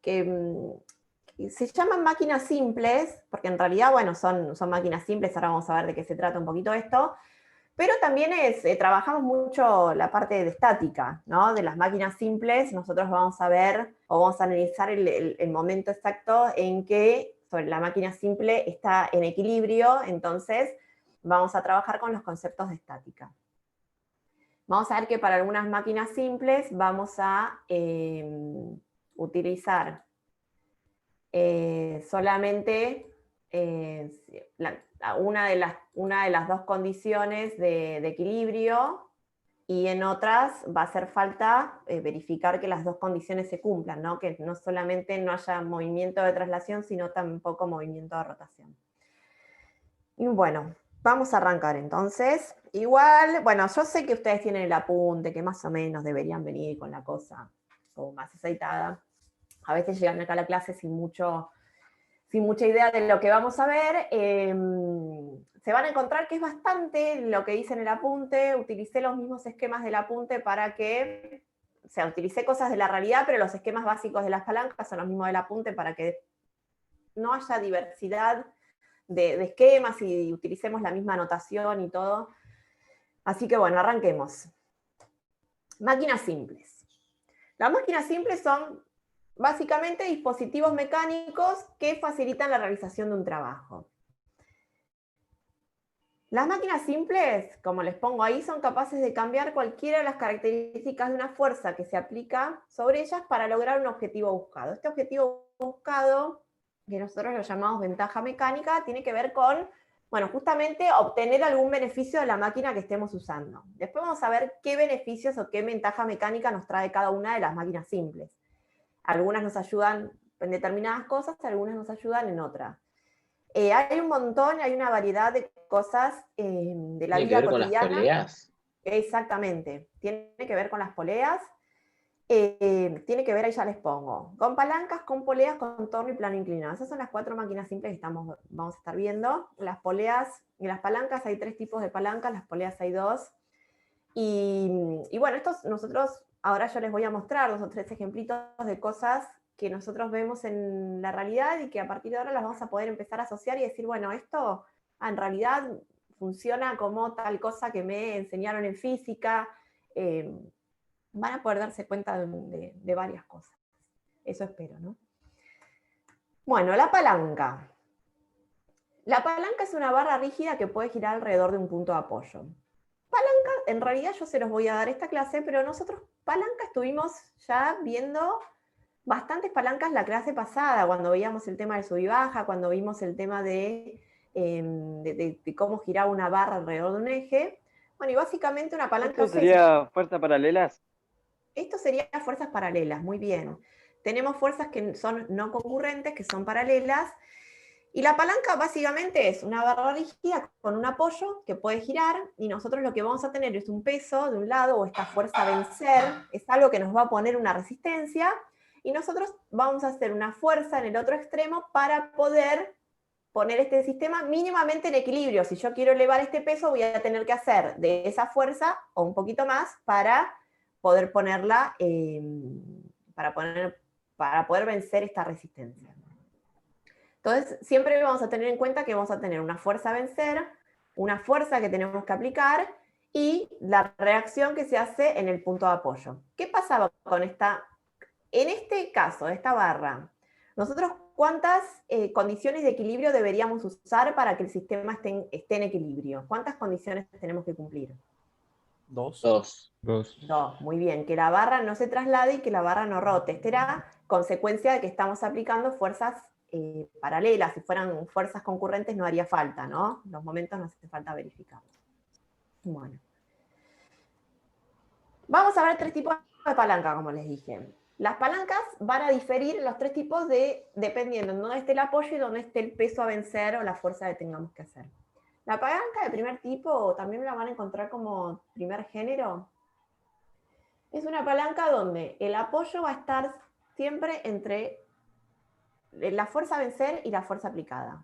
se llaman máquinas simples, porque en realidad, bueno, son máquinas simples, ahora vamos a ver de qué se trata un poquito esto, pero también trabajamos mucho la parte de estática, ¿no? De las máquinas simples, nosotros vamos a ver, o vamos a analizar el momento exacto en que sobre la máquina simple está en equilibrio, entonces vamos a trabajar con los conceptos de estática. Vamos a ver que para algunas máquinas simples vamos a utilizar solamente una de las 2 condiciones de equilibrio, y en otras va a hacer falta verificar que las 2 condiciones se cumplan, ¿no? Que no solamente no haya movimiento de traslación, sino tampoco movimiento de rotación. Y bueno, vamos a arrancar entonces. Igual, bueno, yo sé que ustedes tienen el apunte, que más o menos deberían venir con la cosa como más aceitada. A veces llegan acá a la clase sin mucha idea de lo que vamos a ver. Se van a encontrar que es bastante lo que dice en el apunte. Utilicé los mismos esquemas del apunte para que, o sea, utilicé cosas de la realidad, pero los esquemas básicos de las palancas son los mismos del apunte para que no haya diversidad de esquemas y utilicemos la misma notación y todo. Así que bueno, arranquemos. Máquinas simples. Las máquinas simples son básicamente dispositivos mecánicos que facilitan la realización de un trabajo. Las máquinas simples, como les pongo ahí, son capaces de cambiar cualquiera de las características de una fuerza que se aplica sobre ellas para lograr un objetivo buscado. Este objetivo buscado, que nosotros lo llamamos ventaja mecánica, tiene que ver con, bueno, justamente obtener algún beneficio de la máquina que estemos usando. Después vamos a ver qué beneficios o qué ventaja mecánica nos trae cada una de las máquinas simples. Algunas nos ayudan en determinadas cosas, algunas nos ayudan en otras. Hay un montón, hay una variedad de cosas de la vida cotidiana. ¿Tiene que ver con las poleas? Exactamente, tiene que ver con las poleas. Tiene que ver, ahí ya les pongo, con palancas, con poleas, con torno y plano inclinado. Esas son las 4 máquinas simples que vamos a estar viendo. Las poleas y las palancas, hay 3 tipos de palancas, las poleas hay 2. Y bueno, nosotros, ahora yo les voy a mostrar 2 o 3 ejemplitos de cosas que nosotros vemos en la realidad y que a partir de ahora las vamos a poder empezar a asociar y decir, bueno, esto en realidad funciona como tal cosa que me enseñaron en física. Van a poder darse cuenta de varias cosas. Eso espero, ¿no? Bueno, la palanca. La palanca es una barra rígida que puede girar alrededor de un punto de apoyo. Palanca, en realidad yo se los voy a dar esta clase, pero nosotros palanca estuvimos ya viendo bastantes palancas la clase pasada, cuando veíamos el tema del sub y baja, cuando vimos el tema de cómo giraba una barra alrededor de un eje. Bueno, y básicamente una palanca... ¿Esto sería fuerzas paralelas? Esto sería fuerzas paralelas, muy bien. Tenemos fuerzas que son no concurrentes, que son paralelas, y la palanca básicamente es una barra rígida con un apoyo que puede girar, y nosotros lo que vamos a tener es un peso de un lado, o esta fuerza a vencer, es algo que nos va a poner una resistencia, y nosotros vamos a hacer una fuerza en el otro extremo para poder poner este sistema mínimamente en equilibrio. Si yo quiero elevar este peso, voy a tener que hacer de esa fuerza, o un poquito más, para poder ponerla, para poder vencer esta resistencia. Entonces, siempre vamos a tener en cuenta que vamos a tener una fuerza a vencer, una fuerza que tenemos que aplicar, y la reacción que se hace en el punto de apoyo. ¿Qué pasaba con esta? En este caso, esta barra, nosotros ¿cuántas condiciones de equilibrio deberíamos usar para que el sistema esté en equilibrio? ¿Cuántas condiciones tenemos que cumplir? 2. 2, muy bien. Que la barra no se traslade y que la barra no rote. Esta era consecuencia de que estamos aplicando fuerzas paralelas, si fueran fuerzas concurrentes no haría falta, ¿no? Los momentos no hace falta verificar. Bueno. Vamos a ver 3 tipos de palanca, como les dije. Las palancas van a diferir en los 3 tipos dependiendo de dónde esté el apoyo y dónde esté el peso a vencer o la fuerza que tengamos que hacer. La palanca de primer tipo, también la van a encontrar como primer género. Es una palanca donde el apoyo va a estar siempre entre la fuerza a vencer y la fuerza aplicada.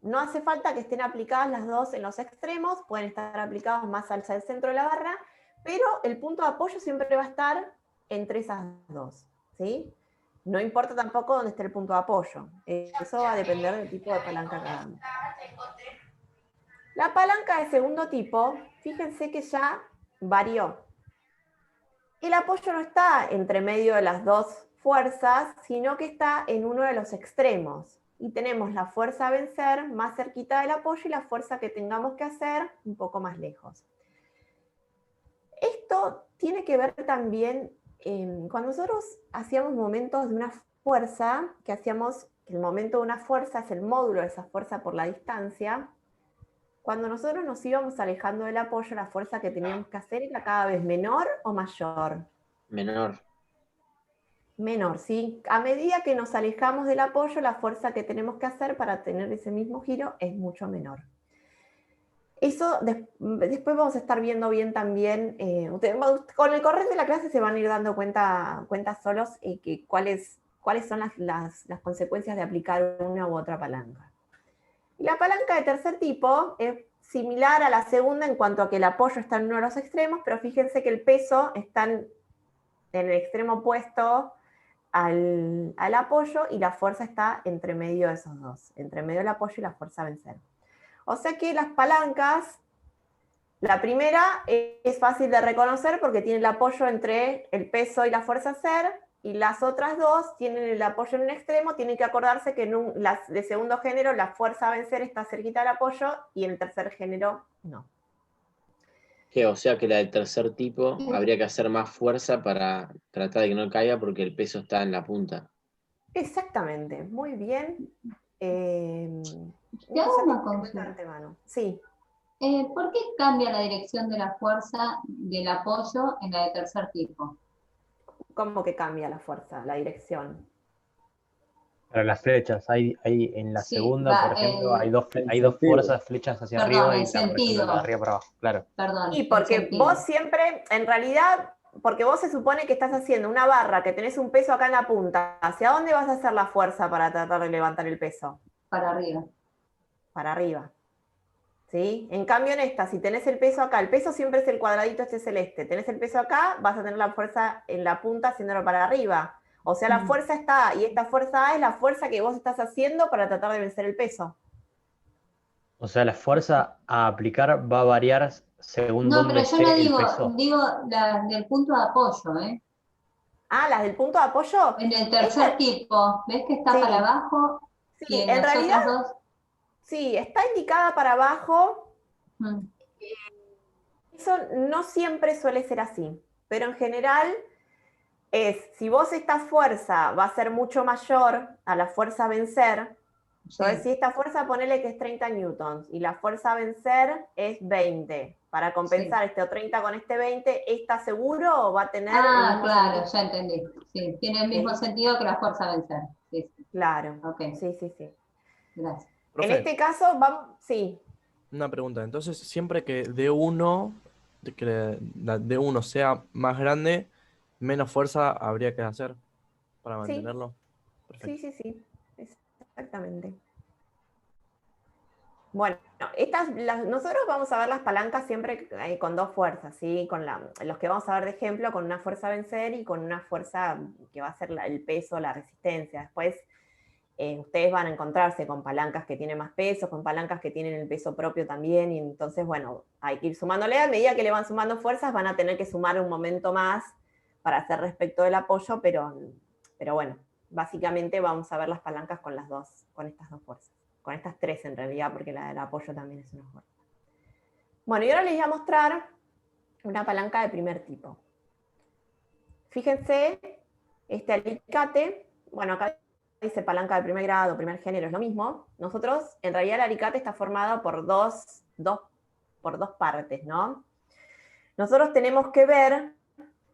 No hace falta que estén aplicadas las dos en los extremos, pueden estar aplicadas más hacia el centro de la barra, pero el punto de apoyo siempre va a estar entre esas dos, ¿sí? No importa tampoco dónde esté el punto de apoyo. Eso va a depender del tipo de palanca que hagamos. La palanca de segundo tipo, fíjense que ya varió. El apoyo no está entre medio de las dos fuerzas, sino que está en uno de los extremos. Y tenemos la fuerza a vencer más cerquita del apoyo y la fuerza que tengamos que hacer un poco más lejos. Esto tiene que ver también cuando nosotros hacíamos momentos de una fuerza, que hacíamos que el momento de una fuerza es el módulo de esa fuerza por la distancia. Cuando nosotros nos íbamos alejando del apoyo, la fuerza que teníamos que hacer era cada vez menor o mayor. Menor. Menor, ¿sí? A medida que nos alejamos del apoyo, la fuerza que tenemos que hacer para tener ese mismo giro es mucho menor. Eso después vamos a estar viendo bien también, con el correr de la clase se van a ir dando cuenta solos que cuáles son las consecuencias de aplicar una u otra palanca. Y la palanca de tercer tipo es similar a la segunda en cuanto a que el apoyo está en uno de los extremos, pero fíjense que el peso está en el extremo opuesto al apoyo y la fuerza está entre medio de esos dos, entre medio del apoyo y la fuerza a vencer. O sea que las palancas, la primera es fácil de reconocer porque tiene el apoyo entre el peso y la fuerza a hacer, y las otras dos tienen el apoyo en un extremo, tienen que acordarse que las de segundo género la fuerza a vencer está cerquita del apoyo y en el tercer género no. O sea que la del tercer tipo habría que hacer más fuerza para tratar de que no caiga porque el peso está en la punta. Exactamente, muy bien. Te hago una consulta. Sí. ¿Por qué cambia la dirección de la fuerza del apoyo en la de tercer tipo? ¿Cómo que cambia la fuerza, la dirección? Para las flechas, hay en la Sí, segunda, por ejemplo, hay dos fuerzas, flechas hacia arriba y la de arriba para abajo, claro. Perdón. Y porque vos siempre, en realidad, porque vos se supone que estás haciendo una barra, que tenés un peso acá en la punta, ¿hacia dónde vas a hacer la fuerza para tratar de levantar el peso? Para arriba. Para arriba. ¿Sí? En cambio en esta, si tenés el peso acá, el peso siempre es el cuadradito este celeste, tenés el peso acá, vas a tener la fuerza en la punta haciéndolo para arriba. O sea, la fuerza está, y esta fuerza A es la fuerza que vos estás haciendo para tratar de vencer el peso. O sea, la fuerza a aplicar va a variar según dónde esté el peso. No, digo las del punto de apoyo, ¿eh? Ah, las del punto de apoyo. En el tercer tipo, ¿ves que está para abajo? Sí, en realidad, sí, está indicada para abajo. Eso no siempre suele ser así, pero en general si vos esta fuerza va a ser mucho mayor a la fuerza a vencer, entonces si esta fuerza ponele que es 30 newtons y la fuerza a vencer es 20, para compensar este 30 con este 20, ¿esta seguro va a tener? Claro, ya entendí. Sí, tiene el mismo sentido que la fuerza a vencer. Sí. Claro, okay. Sí. Gracias. Profe, en este caso, vamos, sí. Una pregunta, entonces siempre que D1 sea más grande, menos fuerza habría que hacer para mantenerlo. Sí. Exactamente. Bueno, nosotros vamos a ver las palancas siempre con dos fuerzas, ¿sí? Los que vamos a ver de ejemplo con una fuerza a vencer y con una fuerza que va a ser el peso, la resistencia. Después ustedes van a encontrarse con palancas que tienen más peso, con palancas que tienen el peso propio también, y entonces, bueno, hay que ir sumándole. A medida que le van sumando fuerzas, van a tener que sumar un momento más para hacer respecto del apoyo, pero bueno, básicamente vamos a ver las palancas con estas dos fuerzas. Con estas tres en realidad, porque la del apoyo también es una fuerza. Bueno, y ahora les voy a mostrar una palanca de primer tipo. Fíjense, este alicate, bueno, acá dice palanca de primer grado, primer género, es lo mismo. Nosotros, en realidad el alicate está formado por dos partes, ¿no? Nosotros tenemos que ver,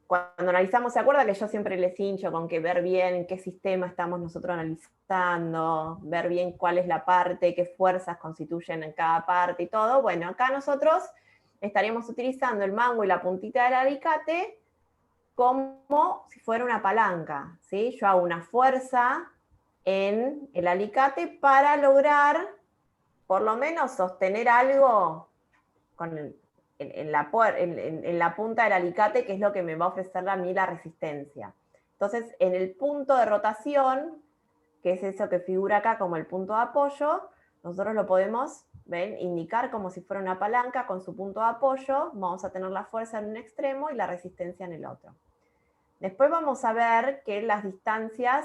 cuando analizamos, ¿se acuerda que yo siempre les hincho con que ver bien qué sistema estamos nosotros analizando, ver bien cuál es la parte, qué fuerzas constituyen en cada parte y todo? Bueno, acá nosotros estaríamos utilizando el mango y la puntita del alicate como si fuera una palanca, ¿sí? Yo hago una fuerza en el alicate para lograr, por lo menos, sostener algo en la punta del alicate, que es lo que me va a ofrecer a mí la resistencia. Entonces, en el punto de rotación, que es eso que figura acá como el punto de apoyo, nosotros lo podemos, ¿ven?, indicar como si fuera una palanca con su punto de apoyo. Vamos a tener la fuerza en un extremo y la resistencia en el otro. Después vamos a ver que las distancias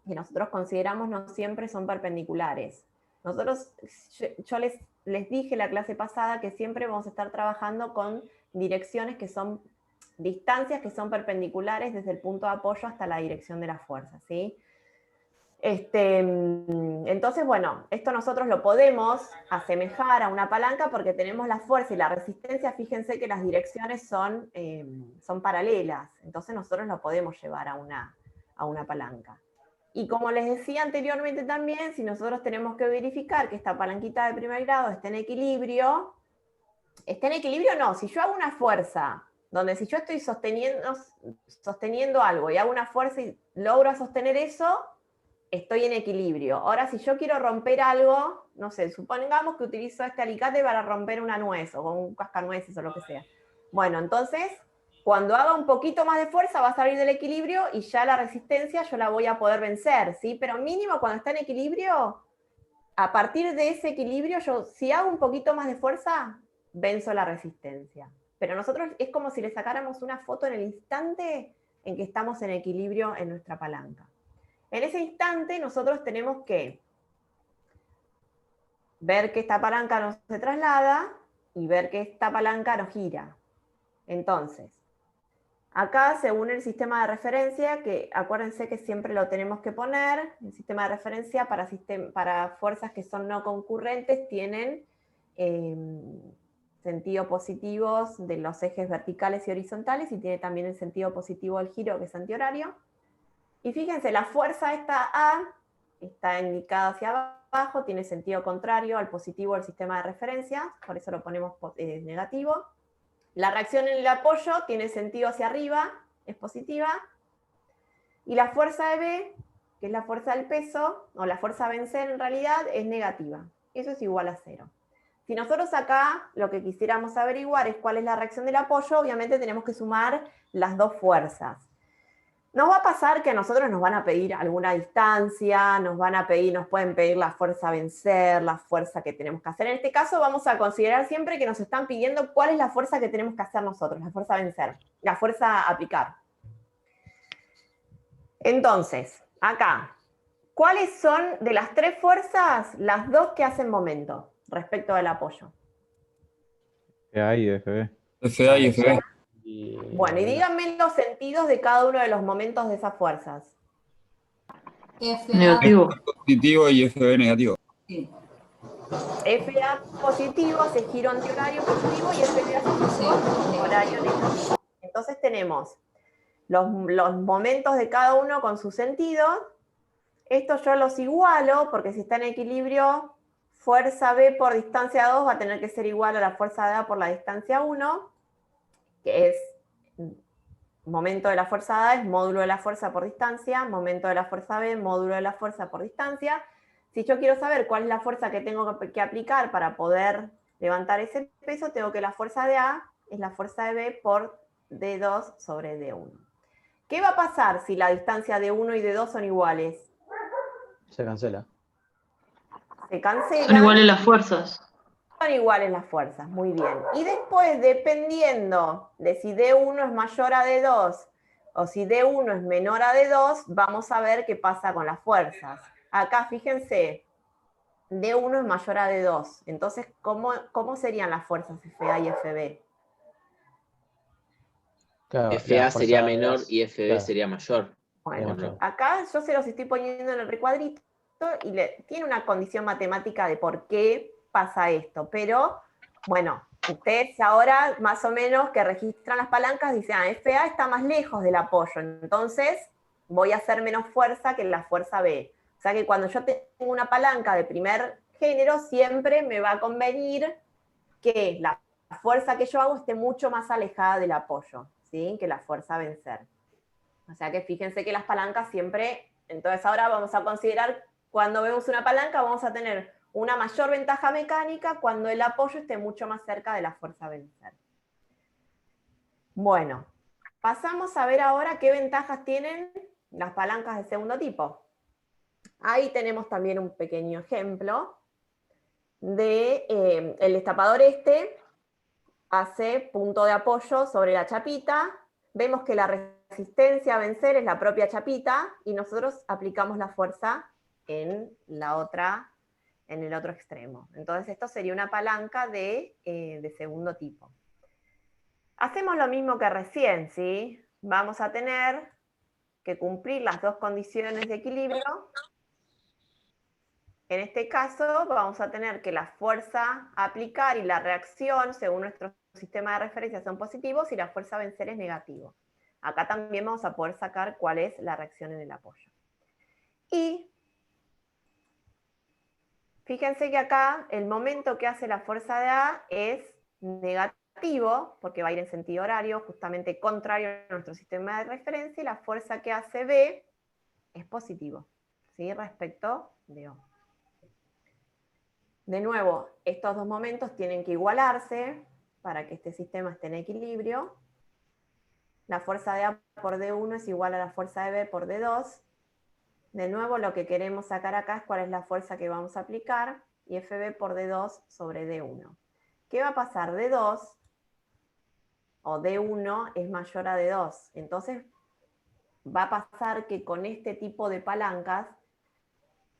que nosotros consideramos no siempre son perpendiculares. Yo les dije la clase pasada que siempre vamos a estar trabajando con distancias que son perpendiculares desde el punto de apoyo hasta la dirección de la fuerza, ¿sí? Entonces, bueno, esto nosotros lo podemos asemejar a una palanca porque tenemos la fuerza y la resistencia. Fíjense que las direcciones son paralelas, entonces nosotros lo podemos llevar a una palanca. Y como les decía anteriormente también, si nosotros tenemos que verificar que esta palanquita de primer grado esté en equilibrio no, si yo hago una fuerza, donde si yo estoy sosteniendo algo y hago una fuerza y logro sostener eso, estoy en equilibrio. Ahora, si yo quiero romper algo, no sé, supongamos que utilizo este alicate para romper una nuez, o un cascanueces, o lo que sea. Bueno, entonces, cuando haga un poquito más de fuerza va a salir del equilibrio y ya la resistencia yo la voy a poder vencer, ¿sí? Pero mínimo cuando está en equilibrio, a partir de ese equilibrio, si hago un poquito más de fuerza, venzo la resistencia. Pero nosotros es como si le sacáramos una foto en el instante en que estamos en equilibrio en nuestra palanca. En ese instante nosotros tenemos que ver que esta palanca no se traslada y ver que esta palanca no gira. Entonces, acá, según el sistema de referencia, que acuérdense que siempre lo tenemos que poner, el sistema de referencia para fuerzas que son no concurrentes tienen sentido positivos de los ejes verticales y horizontales, y tiene también el sentido positivo del giro, que es antihorario. Y fíjense, la fuerza esta A está indicada hacia abajo, tiene sentido contrario al positivo del sistema de referencia, por eso lo ponemos negativo. La reacción en el apoyo tiene sentido hacia arriba, es positiva. Y la fuerza de B, que es la fuerza del peso, o la fuerza a vencer en realidad, es negativa. Eso es igual a 0. Si nosotros acá lo que quisiéramos averiguar es cuál es la reacción del apoyo, obviamente tenemos que sumar las dos fuerzas. Nos va a pasar que a nosotros nos van a pedir alguna distancia, nos pueden pedir la fuerza a vencer, la fuerza que tenemos que hacer. En este caso vamos a considerar siempre que nos están pidiendo cuál es la fuerza que tenemos que hacer nosotros, la fuerza a vencer, la fuerza a aplicar. Entonces, acá, ¿cuáles son de las tres fuerzas las dos que hacen momento respecto del apoyo? FA y FB. FA y FB. Bueno, y díganme los sentidos de cada uno de los momentos de esas fuerzas. Negativo. Positivo y FB negativo. Sí. FA positivo hace giro antihorario positivo y FB hace giro horario negativo. Entonces tenemos los momentos de cada uno con su sentido. Estos yo los igualo porque si está en equilibrio, fuerza B por distancia 2 va a tener que ser igual a la fuerza de A por la distancia 1, que es momento de la fuerza A es módulo de la fuerza por distancia, momento de la fuerza B, módulo de la fuerza por distancia. Si yo quiero saber cuál es la fuerza que tengo que aplicar para poder levantar ese peso, tengo que la fuerza de A es la fuerza de B por D2 sobre D1. ¿Qué va a pasar si la distancia de 1 y de 2 son iguales? Se cancela. Se cancelan. Son iguales las fuerzas. Son iguales las fuerzas, muy bien. Y después, dependiendo de si D1 es mayor a D2 o si D1 es menor a D2, vamos a ver qué pasa con las fuerzas. Acá, fíjense, D1 es mayor a D2. Entonces, ¿cómo serían las fuerzas FA y FB? Claro, FA sería menor las- y FB claro. sería mayor. Bueno, Mucho. acá yo se los estoy poniendo en el recuadrito y tiene una condición matemática de por qué pasa esto, pero bueno, ustedes ahora más o menos que registran las palancas dicen, FA está más lejos del apoyo, entonces voy a hacer menos fuerza que la fuerza B. O sea que cuando yo tengo una palanca de primer género, siempre me va a convenir que la fuerza que yo hago esté mucho más alejada del apoyo, ¿sí? Que la fuerza a vencer. O sea que fíjense que las palancas siempre, entonces ahora vamos a considerar, cuando vemos una palanca vamos a tener una mayor ventaja mecánica cuando el apoyo esté mucho más cerca de la fuerza a vencer. Bueno, pasamos a ver ahora qué ventajas tienen las palancas de segundo tipo. Ahí tenemos también un pequeño ejemplo de el destapador hace punto de apoyo sobre la chapita. Vemos que la resistencia a vencer es la propia chapita y nosotros aplicamos la fuerza en el otro extremo. Entonces esto sería una palanca de segundo tipo. Hacemos lo mismo que recién, ¿sí? Vamos a tener que cumplir las dos condiciones de equilibrio. En este caso vamos a tener que la fuerza a aplicar y la reacción, según nuestro sistema de referencia, son positivos y la fuerza a vencer es negativo. Acá también vamos a poder sacar cuál es la reacción en el apoyo. Y fíjense que acá el momento que hace la fuerza de A es negativo, porque va a ir en sentido horario, justamente contrario a nuestro sistema de referencia, y la fuerza que hace B es positivo, ¿sí? Respecto de O. De nuevo, estos dos momentos tienen que igualarse para que este sistema esté en equilibrio. La fuerza de A por D1 es igual a la fuerza de B por D2. De nuevo, lo que queremos sacar acá es cuál es la fuerza que vamos a aplicar, y FB por D2 sobre D1. ¿Qué va a pasar? D2 o D1 es mayor a D2. Entonces, va a pasar que con este tipo de palancas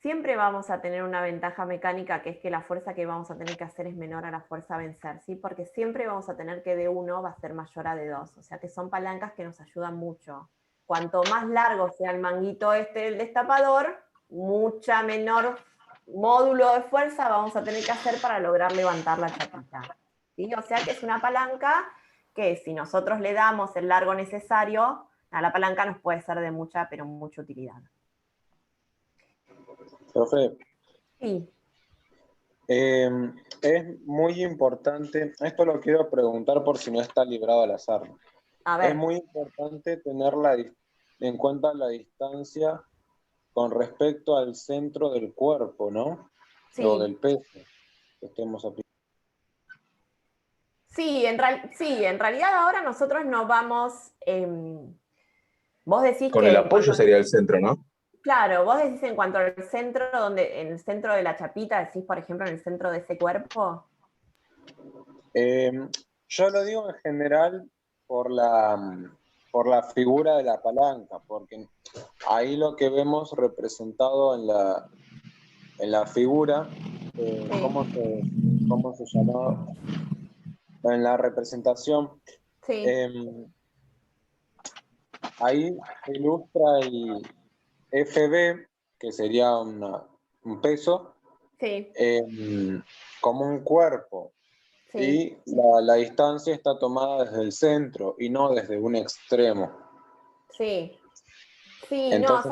siempre vamos a tener una ventaja mecánica, que es que la fuerza que vamos a tener que hacer es menor a la fuerza a vencer, ¿sí? Porque siempre vamos a tener que D1 va a ser mayor a D2, o sea que son palancas que nos ayudan mucho. Cuanto más largo sea el manguito del destapador, mucha menor módulo de fuerza vamos a tener que hacer para lograr levantar la chapita, ¿sí? O sea que es una palanca que si nosotros le damos el largo necesario, a la palanca nos puede ser de mucha, pero mucha utilidad. Profe, Sí. es muy importante, esto lo quiero preguntar por si no está librado al azar. A ver. Es muy importante tener en cuenta la distancia con respecto al centro del cuerpo, ¿no? Sí. O del peso que estemos aplicando. Sí, en realidad ahora nosotros no vamos... vos decís Con que... el apoyo sería el centro, ¿no? Claro, vos decís en cuanto al centro, en el centro de la chapita, decís, por ejemplo, en el centro de ese cuerpo. Yo lo digo en general por la figura de la palanca, porque ahí lo que vemos representado en la figura, ¿cómo se llama? En la representación, sí. Ahí ilustra el FB, que sería un peso, sí. como un cuerpo. Sí. Y la distancia está tomada desde el centro y no desde un extremo. Sí. Sí, entonces,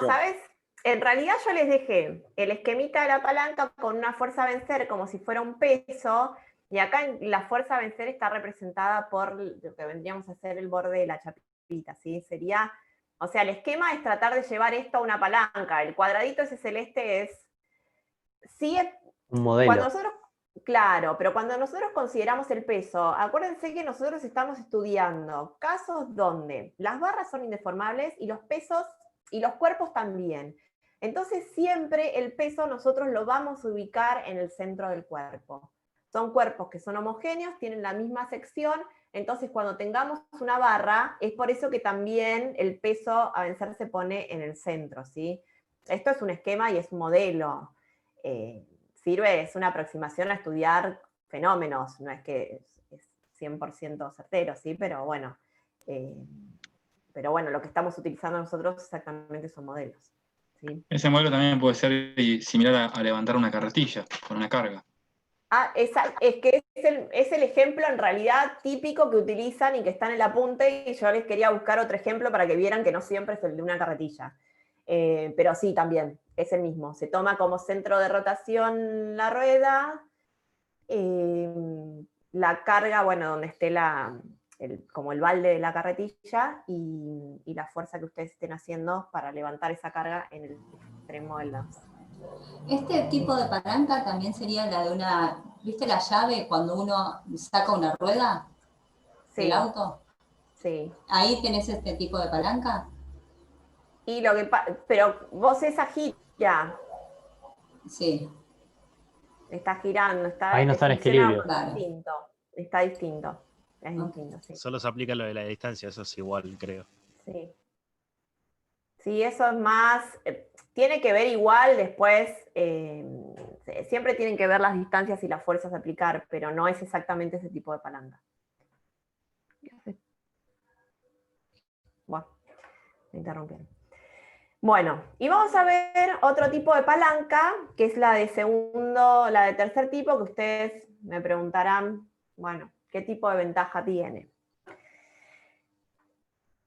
¿sabes? En realidad yo les dejé el esquemita de la palanca con una fuerza a vencer como si fuera un peso, y acá la fuerza a vencer está representada por lo que vendríamos a hacer el borde de la chapita, ¿sí? Sería, o sea, el esquema es tratar de llevar esto a una palanca. El cuadradito ese celeste es... Sí, un modelo. Cuando nosotros... Claro, pero cuando nosotros consideramos el peso, acuérdense que nosotros estamos estudiando casos donde las barras son indeformables y los pesos y los cuerpos también. Entonces siempre el peso nosotros lo vamos a ubicar en el centro del cuerpo. Son cuerpos que son homogéneos, tienen la misma sección, entonces cuando tengamos una barra, es por eso que también el peso a vencer se pone en el centro, ¿sí? Esto es un esquema y es un modelo. Sirve, es una aproximación a estudiar fenómenos, no es que es 100% certero, ¿sí? Pero bueno, Pero bueno, lo que estamos utilizando nosotros exactamente son modelos. ¿Sí? Ese modelo también puede ser similar a levantar una carretilla con una carga. Es que es el ejemplo en realidad típico que utilizan y que está en el apunte, y yo les quería buscar otro ejemplo para que vieran que no siempre es el de una carretilla. Pero sí, también, es el mismo. Se toma como centro de rotación la rueda, la carga, bueno, donde esté como el balde de la carretilla, y la fuerza que ustedes estén haciendo para levantar esa carga en el extremo del lance. Este tipo de palanca también sería la de una, ¿viste la llave cuando uno saca una rueda del auto? Sí. ¿Ahí tenés este tipo de palanca? Y pero vos esa gira. Sí. Está girando, Ahí no está en equilibrio. Distinto. Está distinto. Es distinto, sí. Solo se aplica lo de la distancia, eso es igual, creo. Sí. Sí, eso es más, tiene que ver igual después, siempre tienen que ver las distancias y las fuerzas a aplicar, pero no es exactamente ese tipo de palanca. Bueno, me interrumpieron. Bueno, y vamos a ver otro tipo de palanca, que es la de tercer tipo, que ustedes me preguntarán, bueno, ¿qué tipo de ventaja tiene?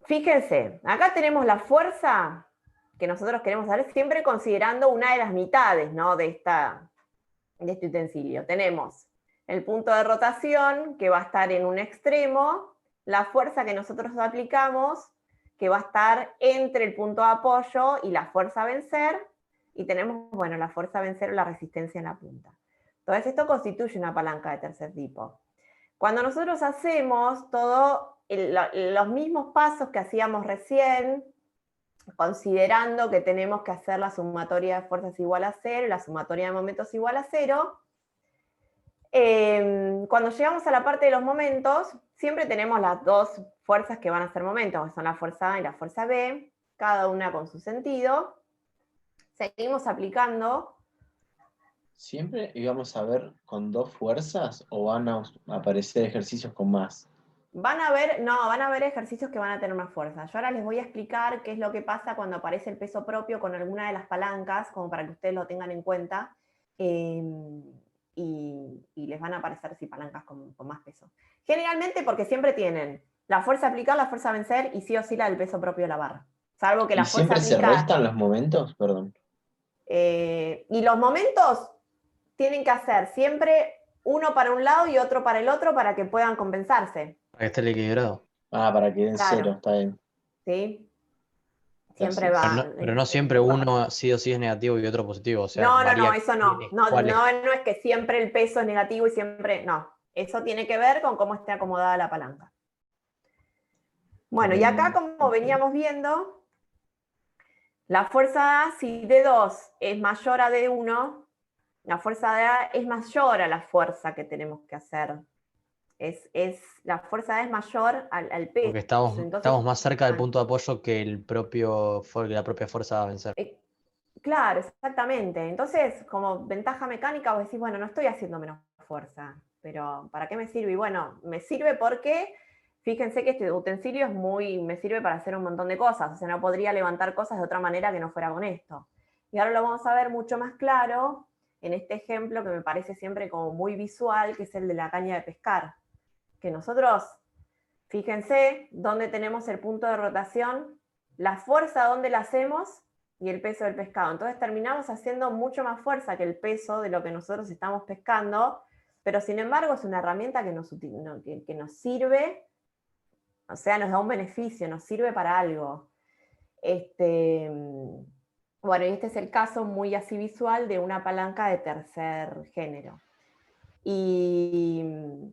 Fíjense, acá tenemos la fuerza que nosotros queremos dar, siempre considerando una de las mitades, ¿no?, de este utensilio. Tenemos el punto de rotación, que va a estar en un extremo, la fuerza que nosotros aplicamos, que va a estar entre el punto de apoyo y la fuerza a vencer, y tenemos, bueno, la fuerza a vencer o la resistencia en la punta. Entonces esto constituye una palanca de tercer tipo. Cuando nosotros hacemos los mismos pasos que hacíamos recién, considerando que tenemos que hacer la sumatoria de fuerzas igual a 0 y la sumatoria de momentos igual a 0, cuando llegamos a la parte de los momentos, siempre tenemos las dos fuerzas que van a ser momentos, que son la fuerza A y la fuerza B, cada una con su sentido. Seguimos aplicando. ¿Siempre íbamos a ver con dos fuerzas o van a aparecer ejercicios con más? Van a haber ejercicios que van a tener más fuerza. Yo ahora les voy a explicar qué es lo que pasa cuando aparece el peso propio con alguna de las palancas, como para que ustedes lo tengan en cuenta, y les van a aparecer palancas con más peso. Generalmente porque siempre tienen la fuerza a aplicar, la fuerza a vencer, y sí o sí la del peso propio de la barra. Salvo que la fuerza ¿Y siempre se restan los momentos? Perdón. Y los momentos tienen que hacer siempre uno para un lado y otro para el otro para que puedan compensarse. Para que esté equilibrado. Para que den Claro. cero, está bien. ¿Sí? Siempre va. Pero no siempre uno sí o sí es negativo y otro positivo. O sea, No, varía eso no. No cuál es. es que siempre el peso es negativo y siempre. No. Eso tiene que ver con cómo esté acomodada la palanca. Bueno, y acá, como veníamos viendo, la fuerza A, si D2 es mayor a D1, la fuerza de A es mayor a la fuerza que tenemos que hacer. La fuerza A es mayor al peso. Porque estamos más cerca del punto de apoyo que la propia fuerza a vencer. Claro, exactamente. Entonces, como ventaja mecánica, vos decís, bueno, no estoy haciendo menos fuerza, pero ¿para qué me sirve? Y bueno, me sirve porque, fíjense que este utensilio me sirve para hacer un montón de cosas, o sea, no podría levantar cosas de otra manera que no fuera con esto. Y ahora lo vamos a ver mucho más claro en este ejemplo que me parece siempre como muy visual, que es el de la caña de pescar. Que nosotros, fíjense, dónde tenemos el punto de rotación, la fuerza donde la hacemos y el peso del pescado. Entonces terminamos haciendo mucho más fuerza que el peso de lo que nosotros estamos pescando, pero sin embargo es una herramienta que nos sirve, o sea, nos da un beneficio, nos sirve para algo. Bueno, y este es el caso muy así visual de una palanca de tercer género. Y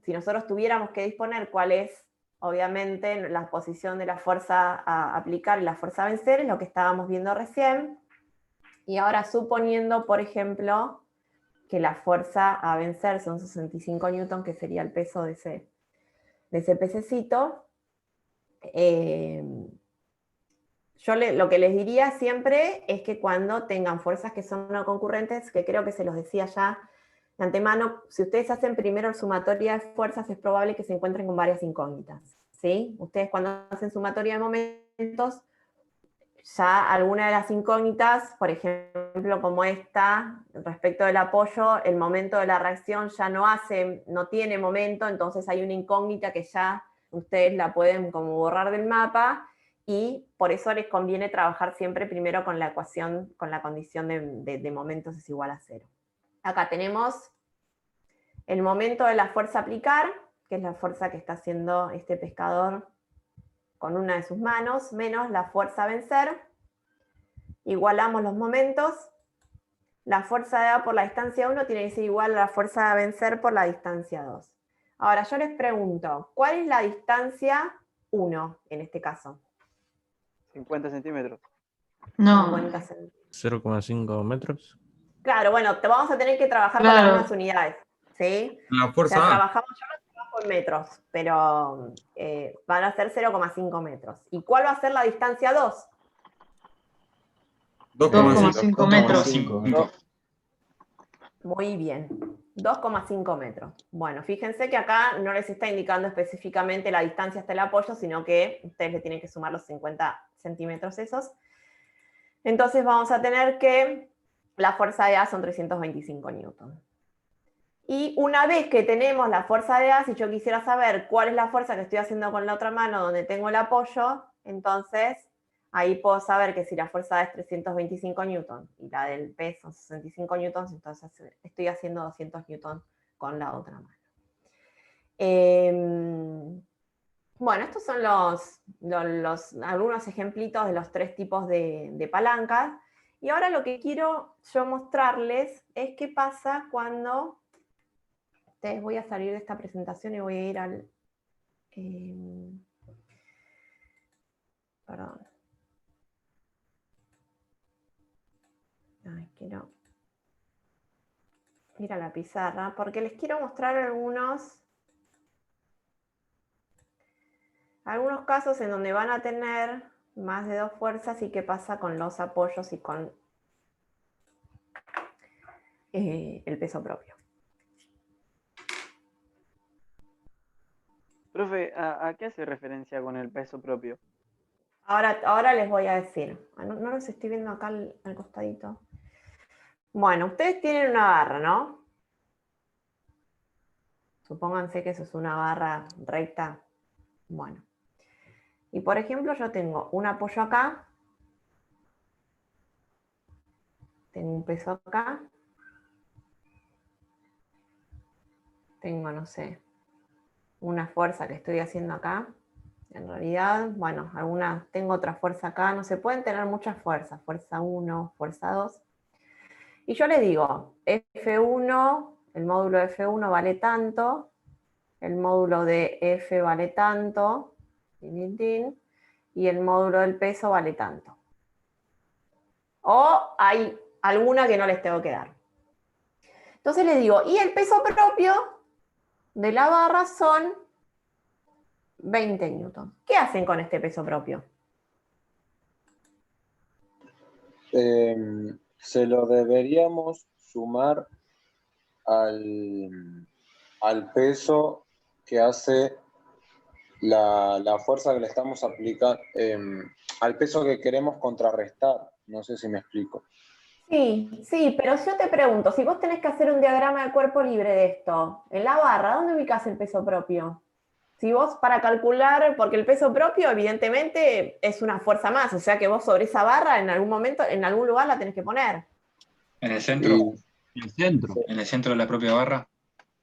si nosotros tuviéramos que disponer cuál es, obviamente, la posición de la fuerza a aplicar y la fuerza a vencer, es lo que estábamos viendo recién. Y ahora suponiendo, por ejemplo, que la fuerza a vencer son 65 newton, que sería el peso de ese pececito, yo lo que les diría siempre es que cuando tengan fuerzas que son no concurrentes, que creo que se los decía ya de antemano, si ustedes hacen primero el sumatoria de fuerzas, es probable que se encuentren con varias incógnitas. ¿sí? Ustedes cuando hacen sumatoria de momentos, ya alguna de las incógnitas, por ejemplo, como esta, respecto del apoyo, el momento de la reacción ya no tiene momento, entonces hay una incógnita que ya ustedes la pueden como borrar del mapa, y por eso les conviene trabajar siempre primero con la ecuación, con la condición de momentos es igual a 0. Acá tenemos el momento de la fuerza a aplicar, que es la fuerza que está haciendo este pescador con una de sus manos, menos la fuerza a vencer. Igualamos los momentos. La fuerza de A por la distancia 1 tiene que ser igual a la fuerza a vencer por la distancia 2. Ahora, yo les pregunto, ¿cuál es la distancia 1 en este caso? 50 centímetros. No. 50 centímetros. 0,5 metros. Claro, bueno, te vamos a tener que trabajar con Claro. algunas unidades, ¿sí? La O fuerza sea, A. trabajamos, yo lo trabajo en metros, pero van a ser 0,5 metros. ¿Y cuál va a ser la distancia 2? 2,5 metros. 2,5. Muy bien, 2,5 metros. Bueno, fíjense que acá no les está indicando específicamente la distancia hasta el apoyo, sino que ustedes le tienen que sumar los 50 centímetros esos. Entonces vamos a tener que la fuerza de A son 325 newton. Y una vez que tenemos la fuerza de A, si yo quisiera saber cuál es la fuerza que estoy haciendo con la otra mano donde tengo el apoyo, entonces ahí puedo saber que si la fuerza es 325 newton y la del P son 65 newtons, entonces estoy haciendo 200 newton con la otra mano. Bueno, estos son algunos ejemplitos de los 3 tipos de palancas. Y ahora lo que quiero yo mostrarles es qué pasa cuando... voy a salir de esta presentación y voy a ir al... perdón. Ay, quiero ir a la pizarra porque les quiero mostrar algunos casos en donde van a tener más de 2 fuerzas y qué pasa con los apoyos y con el peso propio. Profe, ¿a qué hace referencia con el peso propio? Ahora les voy a decir. No los estoy viendo acá al costadito. Bueno, ustedes tienen una barra, ¿no? Supónganse que eso es una barra recta. Bueno. Y por ejemplo, yo tengo un apoyo acá. Tengo un peso acá. Tengo, no sé, una fuerza que estoy haciendo acá. En realidad, bueno, tengo otra fuerza acá. No se pueden tener muchas fuerzas. Fuerza 1, fuerza 2. Y yo le digo, F1, el módulo de F1 vale tanto, el módulo de F vale tanto, y el módulo del peso vale tanto. O hay alguna que no les tengo que dar. Entonces les digo, y el peso propio de la barra son 20 newtons. ¿Qué hacen con este peso propio? Se lo deberíamos sumar al peso que hace la fuerza que le estamos aplicando, al peso que queremos contrarrestar. No sé si me explico. Sí, pero yo te pregunto, si vos tenés que hacer un diagrama de cuerpo libre de esto, en la barra, ¿dónde ubicás el peso propio? Si vos para calcular, porque el peso propio evidentemente es una fuerza más, o sea que vos sobre esa barra en algún momento, en algún lugar la tenés que poner. ¿En el centro? En el centro. ¿En el centro de la propia barra?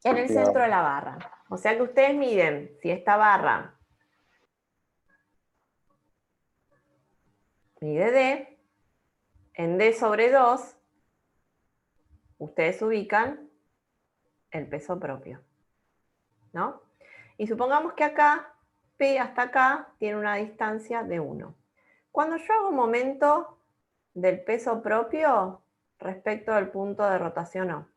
En el centro de la barra. O sea que ustedes miden si esta barra mide D, en D sobre 2, ustedes ubican el peso propio, ¿no? Y supongamos que acá, P hasta acá, tiene una distancia de 1. Cuando yo hago un momento del peso propio respecto al punto de rotación O,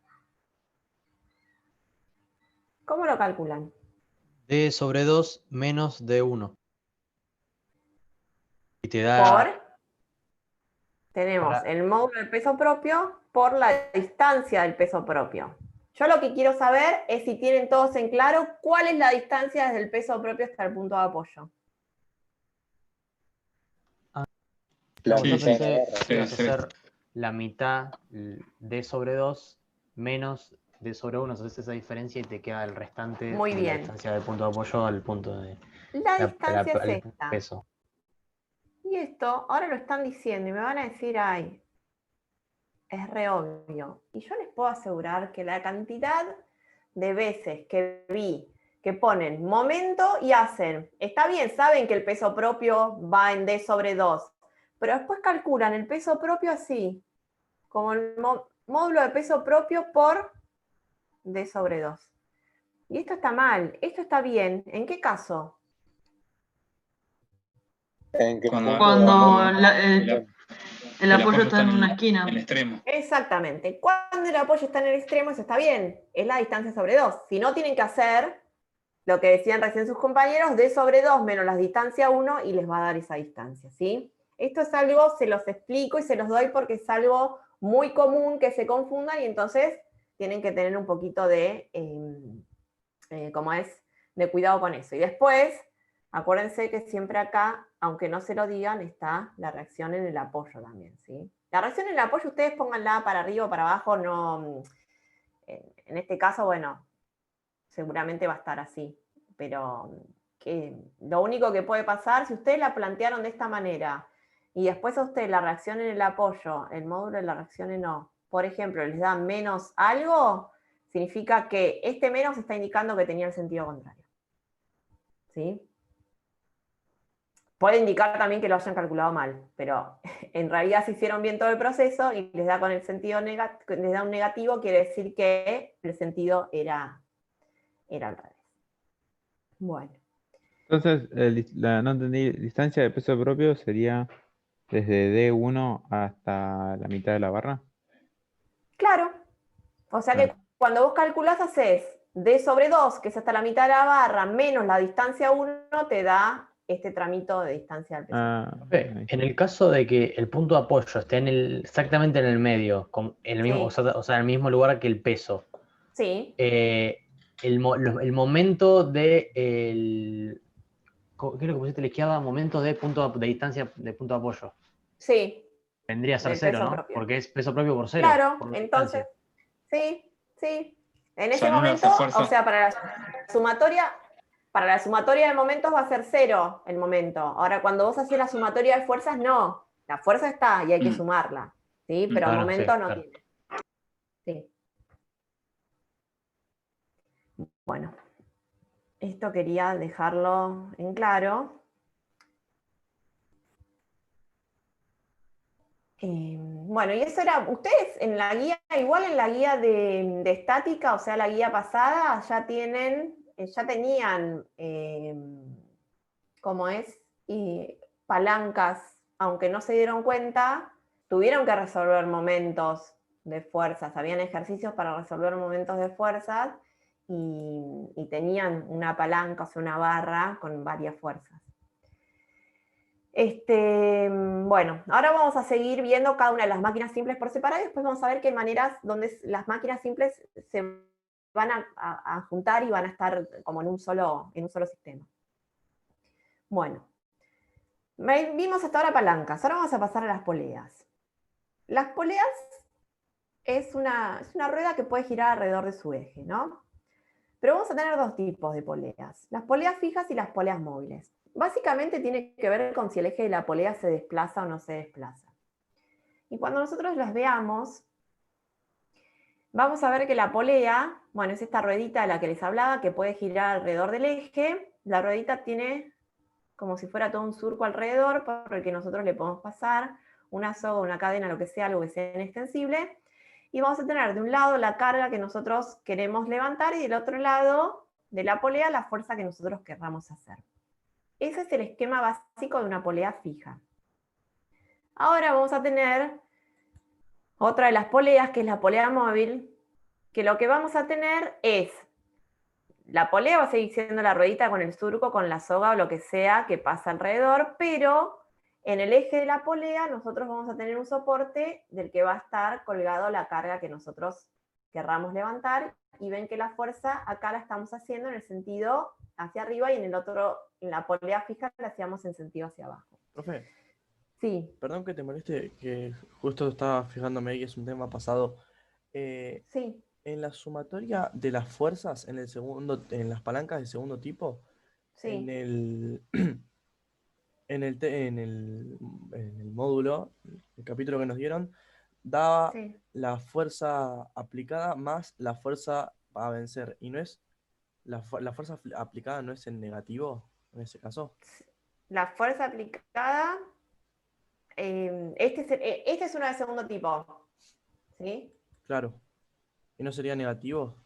¿cómo lo calculan? D sobre 2 menos D1. Y te da... Tenemos el módulo del peso propio por la distancia del peso propio. Yo lo que quiero saber es si tienen todos en claro cuál es la distancia desde el peso propio hasta el punto de apoyo. No, Sí, yo sí, pensé sí, que ibas a sí. hacer la mitad d sobre 2 menos d sobre 1, haces esa diferencia y te queda el restante Muy de la bien. distancia del punto de apoyo al punto de La distancia es al esta. peso. Y esto, ahora lo están diciendo y me van a decir, ay, es re obvio. Y yo les puedo asegurar que la cantidad de veces que vi que ponen momento y hacen, está bien, saben que el peso propio va en D sobre 2, pero después calculan el peso propio así, como el módulo de peso propio por D sobre 2. Y esto está mal, esto está bien. ¿En qué caso? En que el punto de Cuando apoyo- el apoyo está en una esquina. En el extremo. Exactamente. Cuando el apoyo está en el extremo, eso está bien. Es la distancia sobre 2. Si no, tienen que hacer lo que decían recién sus compañeros, D sobre 2 menos la distancia 1 y les va a dar esa distancia, ¿sí? Esto es algo, se los explico y se los doy porque es algo muy común que se confundan y entonces tienen que tener un poquito de, de cuidado con eso. Y después, acuérdense que siempre acá, aunque no se lo digan, está la reacción en el apoyo también, ¿sí? La reacción en el apoyo, ustedes pónganla para arriba o para abajo, no, en este caso, bueno, seguramente va a estar así, pero que lo único que puede pasar, si ustedes la plantearon de esta manera, y después a ustedes la reacción en el apoyo, el módulo de la reacción en no, por ejemplo, les da menos algo, significa que este menos está indicando que tenía el sentido contrario. ¿Sí? Puede indicar también que lo hayan calculado mal, pero en realidad se hicieron bien todo el proceso y les da con el sentido negativo, les da un negativo, quiere decir que el sentido era al revés. Bueno. Entonces, no entendí, distancia de peso propio sería desde D1 hasta la mitad de la barra. Claro. O sea que Claro. cuando vos calculás haces D sobre 2, que es hasta la mitad de la barra, menos la distancia 1, te da este tramito de distancia del peso. En el caso de que el punto de apoyo esté exactamente en el medio, en el mismo, Sí. o sea, en el mismo lugar que el peso, Sí. el momento de ¿qué es lo que pusiste a la izquierda? Momento de de distancia de punto de apoyo. Sí. Vendría a ser Del 0, peso ¿no? propio. Porque es peso propio por 0. Claro, por la entonces, distancia. sí. En O sea, ese no le momento, hace fuerza. o sea, para la sumatoria de momentos va a ser 0 el momento. Ahora, cuando vos haces la sumatoria de fuerzas, no. La fuerza está y hay que sumarla. ¿Sí? Pero el Claro, momento sí, no claro. tiene. Sí. Bueno, esto quería dejarlo en claro. Bueno, y eso era, ustedes en la guía, igual en la guía de estática, o sea, la guía pasada, ya tenían, ¿cómo es? Y palancas, aunque no se dieron cuenta, tuvieron que resolver momentos de fuerzas, habían ejercicios para resolver momentos de fuerzas y tenían una palanca, o sea, una barra con varias fuerzas. Bueno, ahora vamos a seguir viendo cada una de las máquinas simples por separado y después vamos a ver qué maneras donde las máquinas simples se van a juntar y van a estar como en un solo sistema. Bueno, vimos hasta ahora palancas, ahora vamos a pasar a las poleas. Las poleas es una rueda que puede girar alrededor de su eje, ¿no? Pero vamos a tener dos tipos de poleas, las poleas fijas y las poleas móviles. Básicamente tiene que ver con si el eje de la polea se desplaza o no se desplaza. Y cuando nosotros las veamos, vamos a ver que la polea, bueno, es esta ruedita de la que les hablaba, que puede girar alrededor del eje. La ruedita tiene como si fuera todo un surco alrededor por el que nosotros le podemos pasar una soga, una cadena, lo que sea, algo que sea inextensible. Y vamos a tener de un lado la carga que nosotros queremos levantar y del otro lado de la polea la fuerza que nosotros querramos hacer. Ese es el esquema básico de una polea fija. Ahora vamos a tener otra de las poleas, que es la polea móvil, que lo que vamos a tener es, la polea va a seguir siendo la ruedita con el surco, con la soga o lo que sea que pasa alrededor, pero en el eje de la polea nosotros vamos a tener un soporte del que va a estar colgado la carga que nosotros querramos levantar y ven que la fuerza acá la estamos haciendo en el sentido hacia arriba y en el otro, en la polea fija, la hacíamos en sentido hacia abajo. Profe, Sí, perdón que te moleste, que justo estaba fijándome ahí, que es un tema pasado. sí, En la sumatoria de las fuerzas, en las palancas de segundo tipo, en sí, el, en el módulo, el capítulo que nos dieron, daba sí. la fuerza aplicada más la fuerza a vencer. ¿Y no es la fuerza aplicada no es en negativo en ese caso? La fuerza aplicada, este es uno de segundo tipo, ¿sí? Claro. ¿Y no sería negativo?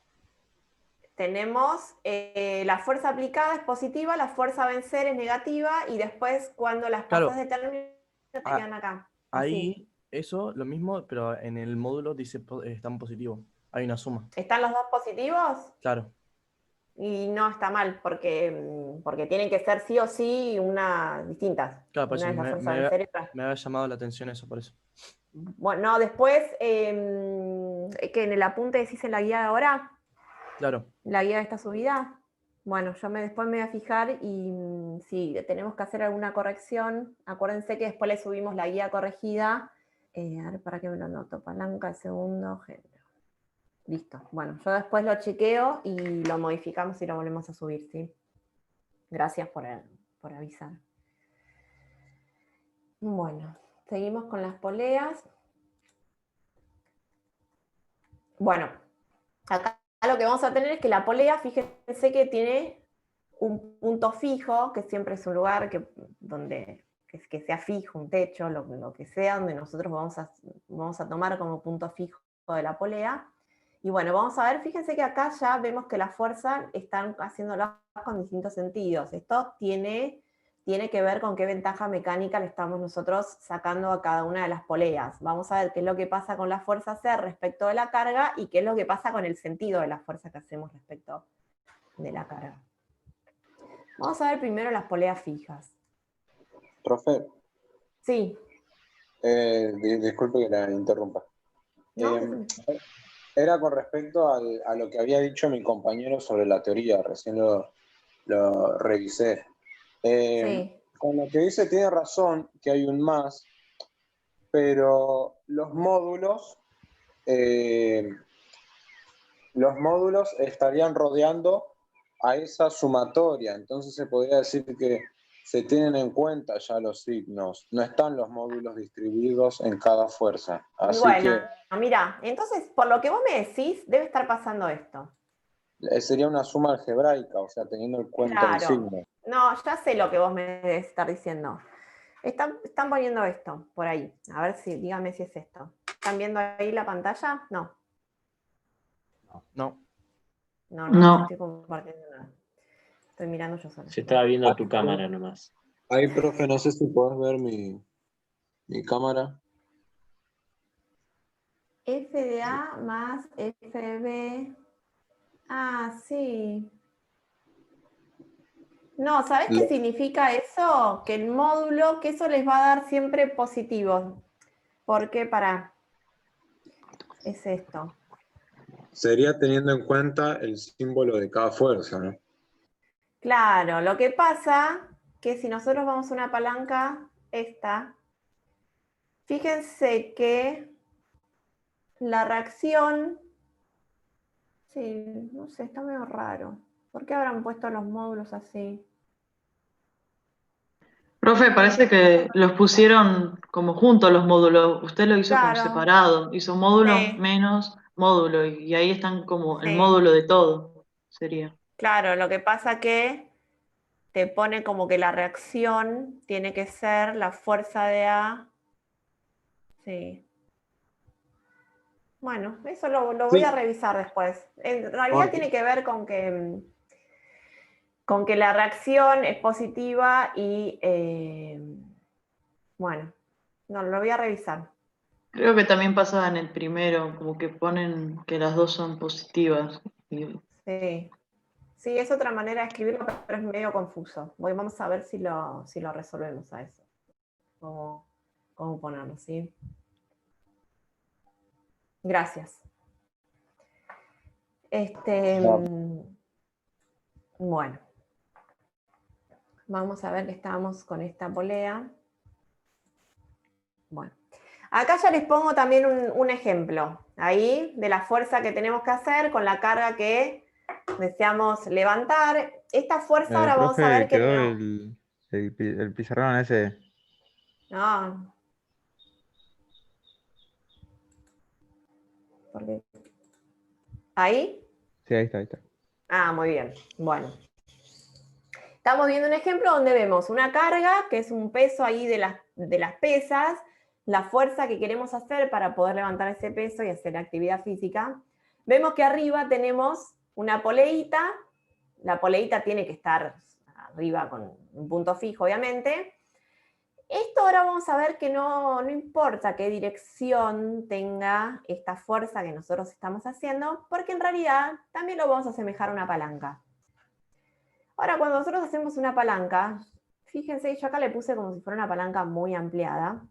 Tenemos la fuerza aplicada es positiva, la fuerza a vencer es negativa, y después cuando las pasas Claro. de término te a- quedan acá. Así. Ahí, eso, lo mismo, pero en el módulo dice está en positivo. Hay una suma. ¿Están los dos positivos? Claro. Y no está mal, porque tienen que ser sí o sí distintas. Claro, por eso Una es la me, fuerza a me, vencer y otra. me había llamado la atención eso, por eso. Bueno, no, después, que en el apunte decís en la guía de ahora, Claro. la guía de esta subida. Bueno, después me voy a fijar y si tenemos que hacer alguna corrección, acuérdense que después le subimos la guía corregida. A ver, para que me lo anoto, palanca de segundo género. Listo. Bueno, yo después lo chequeo y lo modificamos y lo volvemos a subir, ¿sí? Gracias por avisar. Bueno, seguimos con las poleas. Bueno, acá lo que vamos a tener es que la polea, fíjense que tiene un punto fijo, que siempre es un lugar que sea fijo, un techo, lo que sea, donde nosotros vamos a tomar como punto fijo de la polea. Y bueno, vamos a ver, fíjense que acá ya vemos que la fuerza están haciéndola con distintos sentidos. Esto tiene que ver con qué ventaja mecánica le estamos nosotros sacando a cada una de las poleas. Vamos a ver qué es lo que pasa con la fuerza C respecto de la carga y qué es lo que pasa con el sentido de la fuerza que hacemos respecto de la carga. Vamos a ver primero las poleas fijas. Profe, Sí. disculpe que la interrumpa. No, Era con respecto a lo que había dicho mi compañero sobre la teoría, recién lo revisé. sí. Con lo que dice tiene razón que hay un más, pero los módulos estarían rodeando a esa sumatoria, entonces se podría decir que se tienen en cuenta ya los signos, no están los módulos distribuidos en cada fuerza. Así Bueno, mira, entonces, por lo que vos me decís, debe estar pasando esto. que sería una suma algebraica, o sea, teniendo en cuenta el Claro. signo. No, ya sé lo que vos me debes estar diciendo. Están poniendo esto por ahí. A ver si, dígame si es esto. ¿Están viendo ahí la pantalla? No. No. No estoy compartiendo nada. Estoy mirando yo sola. Se estaba viendo tu cámara nomás. Ahí, profe, no sé si podés ver mi cámara. FDA más FB. Ah, sí. No, ¿sabés qué significa eso? Que el módulo, que eso les va a dar siempre positivos. ¿Por qué? Es esto. Sería teniendo en cuenta el símbolo de cada fuerza, ¿no? Claro, lo que pasa que si nosotros vamos a una palanca, esta, fíjense que la reacción, sí, no sé, está medio raro. ¿Por qué habrán puesto los módulos así? Profe, parece que los pusieron como juntos los módulos. Usted lo hizo como Claro. separado. Hizo módulo Sí. menos módulo. Y ahí están como el Sí. módulo de todo. Sería. Claro, lo que pasa que te pone como que la reacción tiene que ser la fuerza de A. Sí. Bueno, eso lo voy a revisar después. En realidad Ok. tiene que ver con que la reacción es positiva y, bueno, no, lo voy a revisar. Creo que también pasa en el primero, como que ponen que las dos son positivas. Sí. Sí, es otra manera de escribirlo, pero es medio confuso. Vamos a ver si lo resolvemos a eso. Cómo ponerlo, ¿sí? Gracias. Bueno, vamos a ver que estamos con esta polea. Bueno, acá ya les pongo también un ejemplo, ahí, de la fuerza que tenemos que hacer con la carga que deseamos levantar. Esta fuerza ahora vamos a ver Profe, que quedó no. el pizarrón ese. No. ¿Ahí? Sí, ahí está. Ah, muy bien. Bueno. Estamos viendo un ejemplo donde vemos una carga, que es un peso ahí de las pesas, la fuerza que queremos hacer para poder levantar ese peso y hacer actividad física. Vemos que arriba tenemos una poleíta. La poleíta tiene que estar arriba con un punto fijo, obviamente. Esto ahora vamos a ver que no importa qué dirección tenga esta fuerza que nosotros estamos haciendo, porque en realidad también lo vamos a asemejar a una palanca. Ahora, cuando nosotros hacemos una palanca, fíjense, yo acá le puse como si fuera una palanca muy ampliada,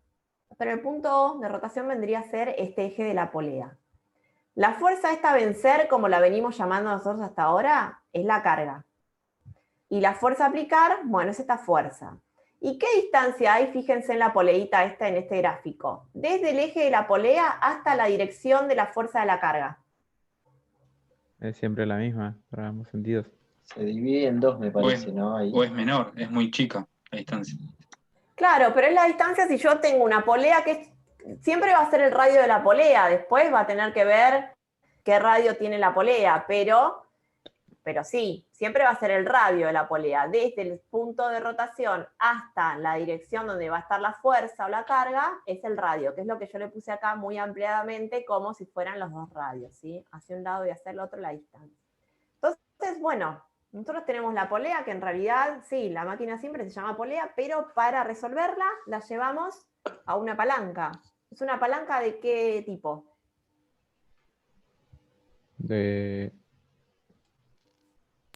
pero el punto de rotación vendría a ser este eje de la polea. La fuerza esta a vencer, como la venimos llamando nosotros hasta ahora, es la carga. Y la fuerza a aplicar, bueno, es esta fuerza. ¿Y qué distancia hay? Fíjense en la poleíta esta en este gráfico. Desde el eje de la polea hasta la dirección de la fuerza de la carga. Es siempre la misma, para ambos sentidos. Se divide en dos, me parece, ¿no? Ahí. O es menor, es muy chica la distancia. Claro, pero es la distancia si yo tengo una polea que siempre va a ser el radio de la polea. Después va a tener que ver qué radio tiene la polea, pero sí, siempre va a ser el radio de la polea, desde el punto de rotación hasta la dirección donde va a estar la fuerza o la carga, es el radio, que es lo que yo le puse acá muy ampliadamente, como si fueran los dos radios, ¿sí? Hacia un lado y hacia el otro la distancia. Entonces, bueno, nosotros tenemos la polea, que en realidad, sí, la máquina siempre se llama polea, pero para resolverla la llevamos a una palanca. ¿Es una palanca de qué tipo? De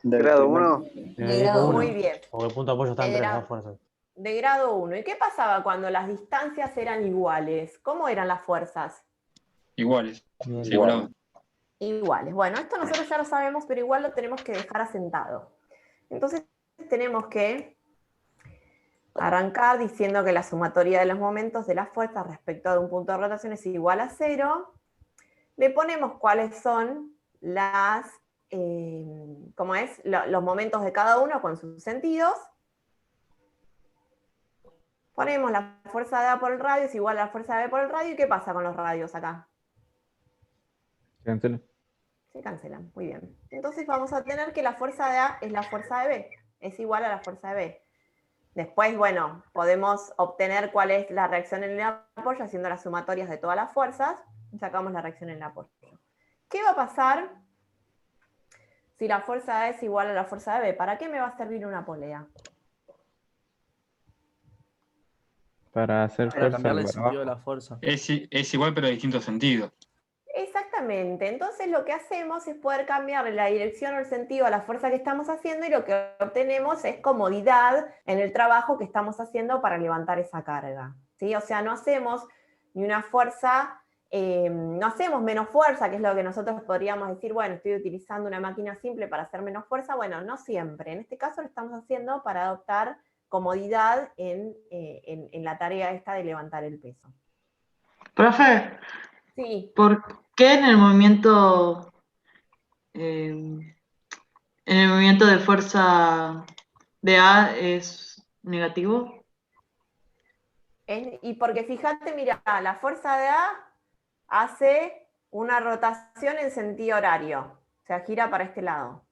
grado 1. De grado 1. Muy bien. Porque el punto de apoyo está entre las dos fuerzas. De grado 1. ¿Y qué pasaba cuando las distancias eran iguales? ¿Cómo eran las fuerzas? Iguales. Igual. Iguales. Bueno, esto nosotros ya lo sabemos, pero igual lo tenemos que dejar asentado. Entonces tenemos que arrancar diciendo que la sumatoria de los momentos de las fuerzas respecto de un punto de rotación es igual a 0. Le ponemos cuáles son las, los momentos de cada uno con sus sentidos. Ponemos la fuerza de A por el radio es igual a la fuerza de B por el radio. ¿Y qué pasa con los radios acá? Se cancelan. Se cancelan, muy bien. Entonces vamos a tener que la fuerza de A es la fuerza de B, es igual a la fuerza de B. Después, bueno, podemos obtener cuál es la reacción en el apoyo haciendo las sumatorias de todas las fuerzas y sacamos la reacción en el apoyo. ¿Qué va a pasar si la fuerza de A es igual a la fuerza de B? ¿Para qué me va a servir una polea? Para hacer Para fuerza cambiarle el para sentido de abajo. la fuerza. Es igual, pero de distinto sentido. Exactamente, entonces lo que hacemos es poder cambiarle la dirección o el sentido a la fuerza que estamos haciendo y lo que obtenemos es comodidad en el trabajo que estamos haciendo para levantar esa carga, ¿sí? O sea, no hacemos ni una fuerza, no hacemos menos fuerza, que es lo que nosotros podríamos decir, bueno, estoy utilizando una máquina simple para hacer menos fuerza. Bueno, no siempre, en este caso lo estamos haciendo para adoptar comodidad en la tarea esta de levantar el peso. Profe, Sí. ¿por qué en el movimiento de fuerza de A es negativo? Y porque fíjate, mira, la fuerza de A hace una rotación en sentido horario, o sea, gira para este lado.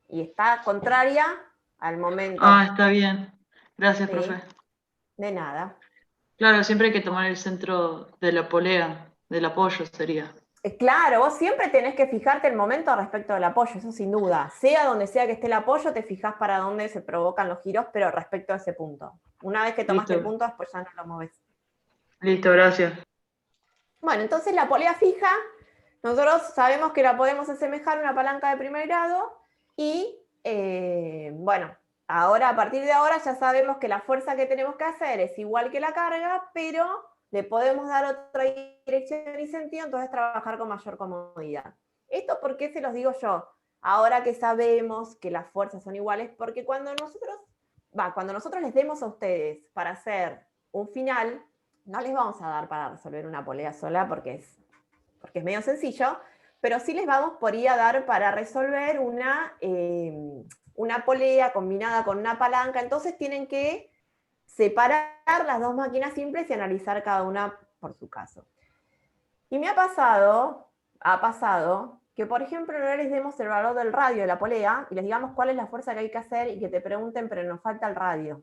Y está contraria al momento. Ah, está bien. Gracias, Sí. profe. De nada. Claro, siempre hay que tomar el centro de la polea, del apoyo sería. Claro, vos siempre tenés que fijarte el momento respecto del apoyo, eso sin duda. Sea donde sea que esté el apoyo, te fijás para dónde se provocan los giros, pero respecto a ese punto. Una vez que tomaste el punto, después ya no lo moves. Listo, gracias. Bueno, entonces la polea fija, nosotros sabemos que la podemos asemejar a una palanca de primer grado y, bueno, ahora, a partir de ahora ya sabemos que la fuerza que tenemos que hacer es igual que la carga, pero le podemos dar otra dirección y sentido, entonces trabajar con mayor comodidad. ¿Esto por qué se los digo yo? Ahora que sabemos que las fuerzas son iguales, porque cuando nosotros les demos a ustedes para hacer un final, no les vamos a dar para resolver una polea sola porque es medio sencillo, pero sí les vamos por ir a dar para resolver una polea combinada con una palanca. Entonces tienen que separar las dos máquinas simples y analizar cada una por su caso. Y ha pasado que, por ejemplo, no les demos el valor del radio de la polea y les digamos cuál es la fuerza que hay que hacer y que te pregunten, pero nos falta el radio.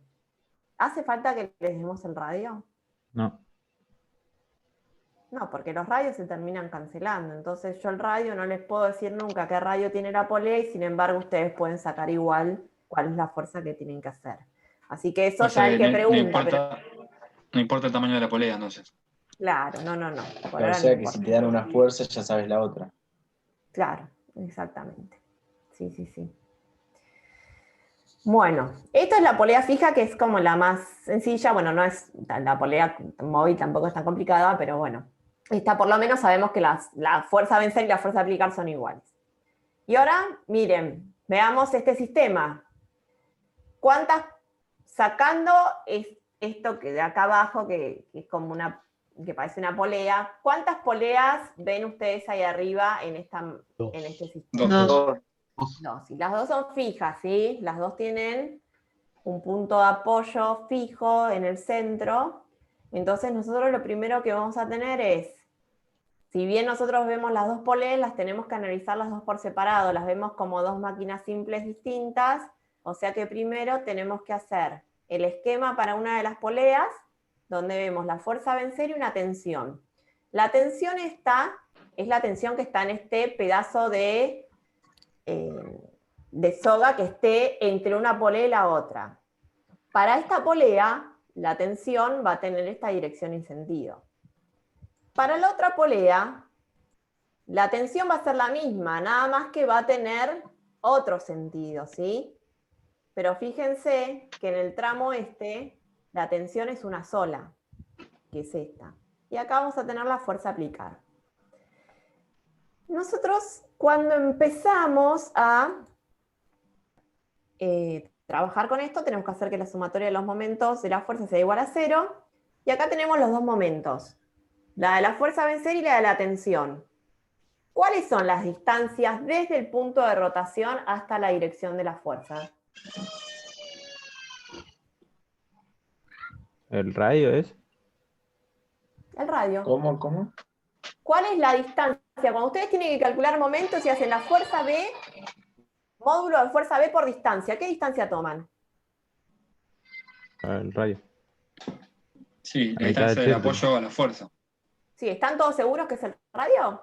¿Hace falta que les demos el radio? No. No, porque los radios se terminan cancelando. Entonces yo el radio no les puedo decir nunca qué radio tiene la polea y sin embargo ustedes pueden sacar igual cuál es la fuerza que tienen que hacer. Así que eso O sea, ya el que pregunta. No importa el tamaño de la polea, entonces. Claro, no. O sea que si te dan una fuerza ya sabes la otra. Claro, exactamente. Sí. Bueno, esta es la polea fija, que es como la más sencilla. Bueno, no es la polea móvil, tampoco es tan complicada, pero bueno. Esta por lo menos sabemos que la fuerza a vencer y la fuerza a aplicar son iguales. Y ahora, miren, veamos este sistema. Sacando esto que de acá abajo, que es como que parece una polea, ¿cuántas poleas ven ustedes ahí arriba en este sistema? Dos. Dos. Y las dos son fijas, ¿sí? Las dos tienen un punto de apoyo fijo en el centro. Entonces nosotros lo primero que vamos a tener es, si bien nosotros vemos las dos poleas, las tenemos que analizar las dos por separado, las vemos como dos máquinas simples distintas, o sea que primero tenemos que hacer el esquema para una de las poleas, donde vemos la fuerza a vencer y una tensión. La tensión es la tensión que está en este pedazo de soga que esté entre una polea y la otra. Para esta polea, la tensión va a tener esta dirección y sentido. Para la otra polea, la tensión va a ser la misma, nada más que va a tener otro sentido, ¿sí? Pero fíjense que en el tramo la tensión es una sola, que es esta. Y acá vamos a tener la fuerza a aplicar. Nosotros, cuando empezamos a trabajar con esto, tenemos que hacer que la sumatoria de los momentos de la fuerza sea igual a 0. Y acá tenemos los dos momentos, la de la fuerza a vencer y la de la tensión. ¿Cuáles son las distancias desde el punto de rotación hasta la dirección de la fuerza? ¿El radio es? El radio. ¿Cómo? ¿Cuál es la distancia? Cuando ustedes tienen que calcular momentos y hacen la fuerza B, módulo de fuerza B por distancia, ¿qué distancia toman? El radio. Sí, la Ahí está distancia el del círculo. apoyo a la fuerza. Sí, ¿están todos seguros que es el radio?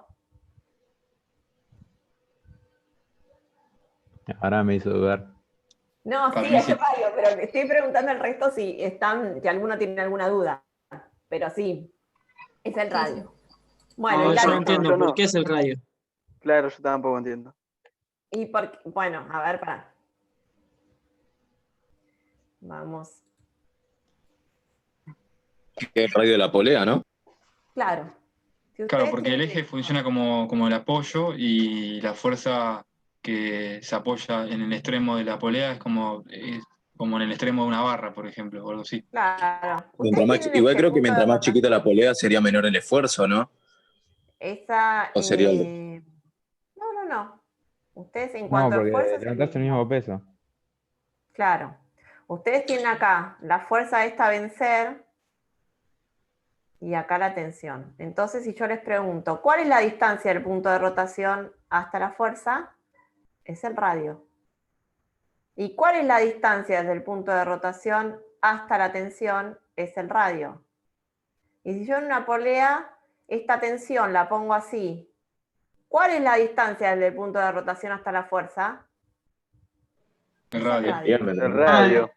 Ahora me hizo dudar. No, Para sí, mí es sí. el radio, pero le estoy preguntando al resto si alguno tiene alguna duda. Pero sí, es el radio. Bueno, No, y la yo no tensión. entiendo por qué es el radio. Claro, yo tampoco entiendo. Bueno, a ver, pará. Vamos. El radio de la polea, ¿no? Claro. Si Claro, ustedes porque el tienen- eje funciona como el apoyo y la fuerza que se apoya en el extremo de la polea es como en el extremo de una barra, por ejemplo, o algo así. Claro. Mientras más, tienen igual este creo que punto mientras de más chiquita la rotación. polea sería menor el esfuerzo, ¿no? Esa. ¿O sería No. Ustedes en No, cuanto a porque fuerza. levantaste el mismo peso. Claro. Ustedes tienen acá la fuerza esta a vencer y acá la tensión. Entonces, si yo les pregunto, ¿cuál es la distancia del punto de rotación hasta la fuerza? Es el radio. ¿Y cuál es la distancia desde el punto de rotación hasta la tensión? Es el radio. Y si yo en una polea, esta tensión la pongo así, ¿cuál es la distancia desde el punto de rotación hasta la fuerza? El radio. El radio.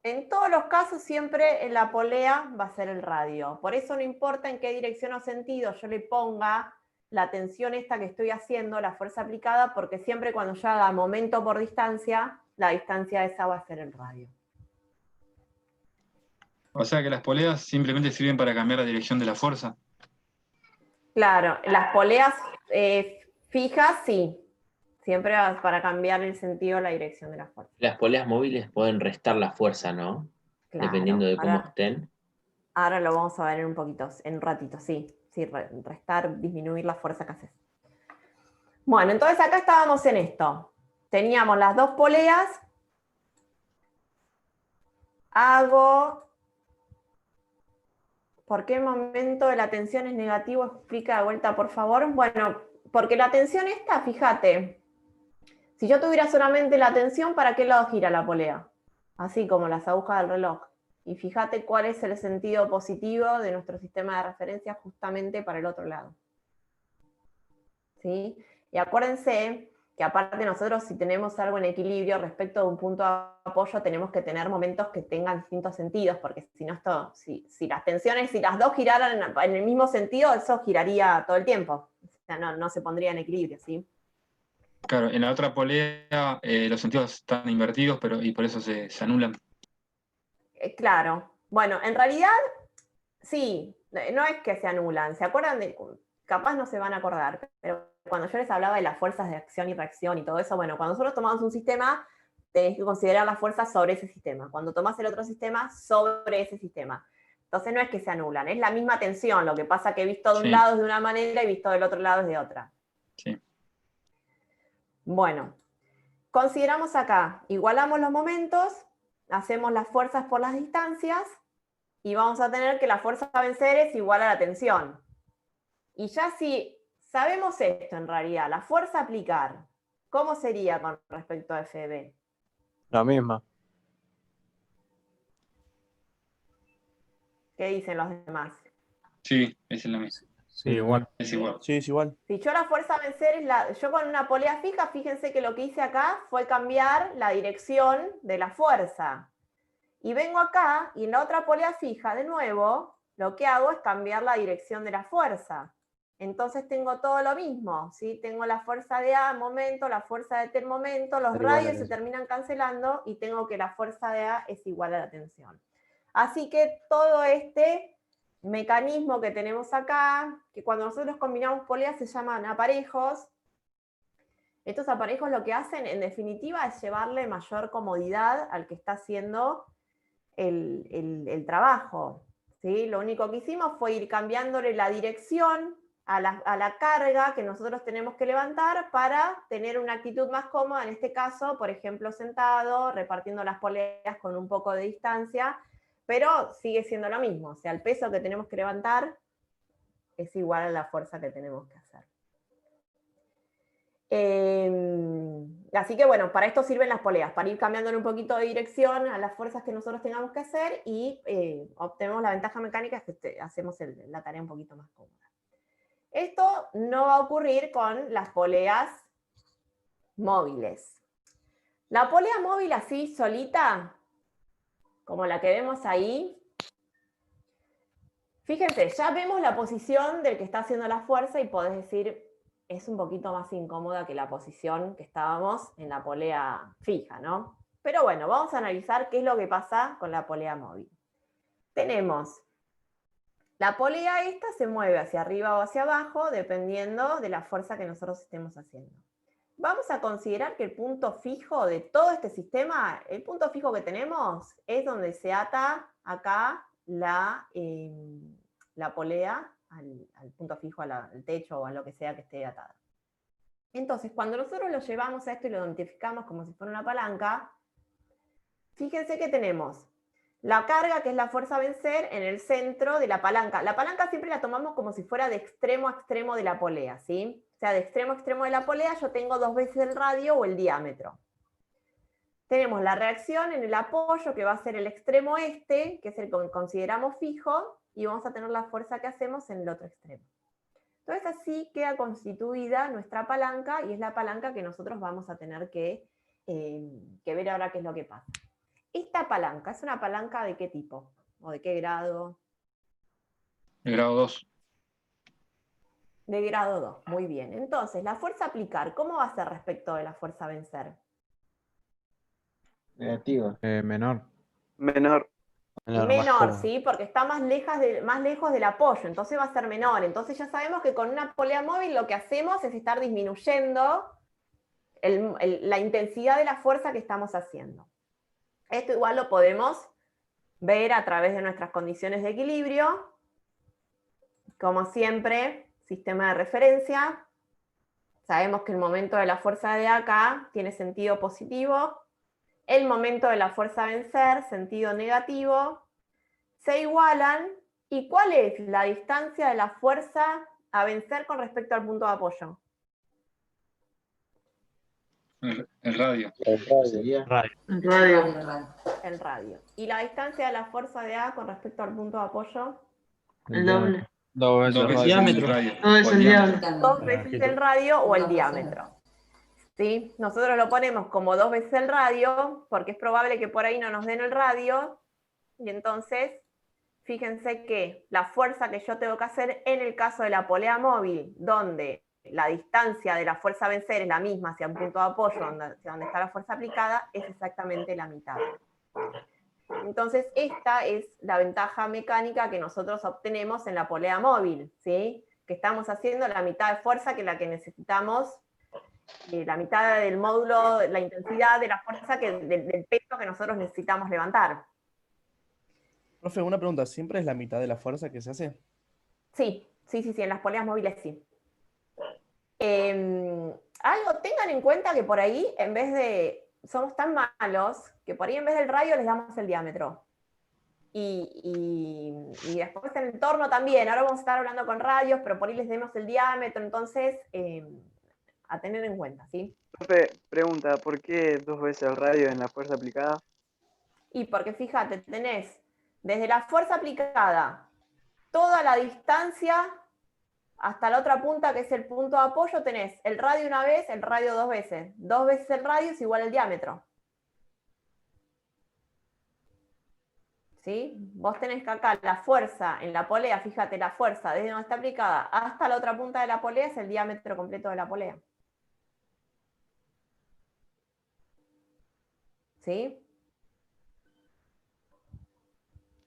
En todos los casos siempre en la polea va a ser el radio. Por eso no importa en qué dirección o sentido yo le ponga la tensión esta que estoy haciendo, la fuerza aplicada, porque siempre cuando yo haga momento por distancia, la distancia esa va a ser el radio. O sea que las poleas simplemente sirven para cambiar la dirección de la fuerza. Claro, las poleas Fija, sí. Siempre para cambiar el sentido, la dirección de la fuerza. Las poleas móviles pueden restar la fuerza, ¿no? Claro, Dependiendo de cómo estén. Ahora lo vamos a ver en un ratito, sí. Sí, restar, disminuir la fuerza que haces. Bueno, entonces acá estábamos en esto. Teníamos las dos poleas. ¿Por qué momento de la tensión es negativo? Explica de vuelta, por favor. Bueno, porque la tensión esta, fíjate, si yo tuviera solamente la tensión, ¿para qué lado gira la polea? Así como las agujas del reloj. Y fíjate cuál es el sentido positivo de nuestro sistema de referencia justamente para el otro lado. ¿Sí? Y acuérdense que aparte nosotros, si tenemos algo en equilibrio respecto de un punto de apoyo, tenemos que tener momentos que tengan distintos sentidos, porque si no, si las tensiones, si las dos giraran en el mismo sentido, eso giraría todo el tiempo. O sea, no se pondría en equilibrio, ¿sí? Claro, en la otra polea los sentidos están invertidos, y por eso se anulan. Claro. Bueno, en realidad, sí, no es que se anulan. ¿Se acuerdan de...? Capaz no se van a acordar, pero cuando yo les hablaba de las fuerzas de acción y reacción y todo eso, bueno, cuando nosotros tomamos un sistema, tenés que considerar las fuerzas sobre ese sistema. Cuando tomás el otro sistema, sobre ese sistema. Entonces no es que se anulan, es la misma tensión. Lo que pasa que visto de un lado es de una manera y visto del otro lado es de otra. Sí. Bueno, consideramos acá, igualamos los momentos, hacemos las fuerzas por las distancias y vamos a tener que la fuerza a vencer es igual a la tensión. Y ya si sabemos esto en realidad, la fuerza a aplicar, ¿cómo sería con respecto a FB? La misma. ¿Qué dicen los demás? Sí, es la misma. Sí, igual. Es igual. Sí, es igual. Si yo la fuerza a vencer es yo con una polea fija, fíjense que lo que hice acá fue cambiar la dirección de la fuerza. Y vengo acá y en la otra polea fija, de nuevo, lo que hago es cambiar la dirección de la fuerza. Entonces tengo todo lo mismo, ¿sí? Tengo la fuerza de A momento, la fuerza de T momento, los radios se terminan cancelando y tengo que la fuerza de A es igual a la tensión. Así que todo este mecanismo que tenemos acá, que cuando nosotros combinamos poleas se llaman aparejos. Estos aparejos lo que hacen, en definitiva, es llevarle mayor comodidad al que está haciendo el trabajo, ¿sí? Lo único que hicimos fue ir cambiándole la dirección a la carga que nosotros tenemos que levantar para tener una actitud más cómoda, en este caso, por ejemplo, sentado, repartiendo las poleas con un poco de distancia, pero sigue siendo lo mismo, o sea, el peso que tenemos que levantar es igual a la fuerza que tenemos que hacer. Así que bueno, para esto sirven las poleas, para ir cambiándole un poquito de dirección a las fuerzas que nosotros tengamos que hacer y obtenemos la ventaja mecánica, es que hacemos la tarea un poquito más cómoda. Esto no va a ocurrir con las poleas móviles. La polea móvil así solita, como la que vemos ahí, fíjense, ya vemos la posición del que está haciendo la fuerza y podés decir, es un poquito más incómoda que la posición que estábamos en la polea fija, ¿no? Pero bueno, vamos a analizar qué es lo que pasa con la polea móvil. Tenemos, la polea esta se mueve hacia arriba o hacia abajo dependiendo de la fuerza que nosotros estemos haciendo. Vamos a considerar que el punto fijo de todo este sistema, el punto fijo que tenemos es donde se ata acá la polea al punto fijo, al techo o a lo que sea que esté atada. Entonces, cuando nosotros lo llevamos a esto y lo identificamos como si fuera una palanca, fíjense que tenemos la carga, que es la fuerza a vencer, en el centro de la palanca. La palanca siempre la tomamos como si fuera de extremo a extremo de la polea, ¿sí? O sea, de extremo a extremo de la polea yo tengo 2 veces el radio o el diámetro. Tenemos la reacción en el apoyo, que va a ser el extremo este, que es el que consideramos fijo, y vamos a tener la fuerza que hacemos en el otro extremo. Entonces así queda constituida nuestra palanca, y es la palanca que nosotros vamos a tener que ver ahora qué es lo que pasa. ¿Esta palanca es una palanca de qué tipo? ¿O de qué grado? De grado 2. De grado 2, muy bien. Entonces, la fuerza a aplicar, ¿cómo va a ser respecto de la fuerza a vencer? Negativo. Menor. Menor. Menor, ¿sí? Porque está más lejos del apoyo, entonces va a ser menor. Entonces ya sabemos que con una polea móvil lo que hacemos es estar disminuyendo la intensidad de la fuerza que estamos haciendo. Esto igual lo podemos ver a través de nuestras condiciones de equilibrio. Como siempre, sistema de referencia. Sabemos que el momento de la fuerza de acá tiene sentido positivo. El momento de la fuerza a vencer, sentido negativo, se igualan. ¿Y cuál es la distancia de la fuerza a vencer con respecto al punto de apoyo? El radio. El radio. ¿Y la distancia de la fuerza de A con respecto al punto de apoyo? El doble. Dos veces el diámetro. radio. Todo es el diámetro. 2 veces el radio o el diámetro. ¿Sí? Nosotros lo ponemos como 2 veces el radio, porque es probable que por ahí no nos den el radio, y entonces, fíjense que la fuerza que yo tengo que hacer en el caso de la polea móvil, donde la distancia de la fuerza a vencer es la misma hacia un punto de apoyo, hacia donde está la fuerza aplicada, es exactamente la mitad. Entonces, esta es la ventaja mecánica que nosotros obtenemos en la polea móvil, ¿sí? Que estamos haciendo la mitad de fuerza que la que necesitamos, la mitad del módulo, la intensidad de la fuerza del peso que nosotros necesitamos levantar. Profe, una pregunta, ¿siempre es la mitad de la fuerza que se hace? Sí, en las poleas móviles sí. Tengan en cuenta que por ahí, en vez de, somos tan malos, que por ahí en vez del radio les damos el diámetro. Y después en el torno también, ahora vamos a estar hablando con radios, pero por ahí les demos el diámetro, entonces, a tener en cuenta, ¿sí? Profe, pregunta, ¿por qué 2 veces el radio en la fuerza aplicada? Y porque fíjate, tenés desde la fuerza aplicada toda la distancia hasta la otra punta, que es el punto de apoyo, tenés el radio una vez, el radio 2 veces. 2 veces el radio es igual al diámetro. ¿Sí? Vos tenés que acá la fuerza en la polea, fíjate, la fuerza desde donde está aplicada hasta la otra punta de la polea es el diámetro completo de la polea. ¿Sí?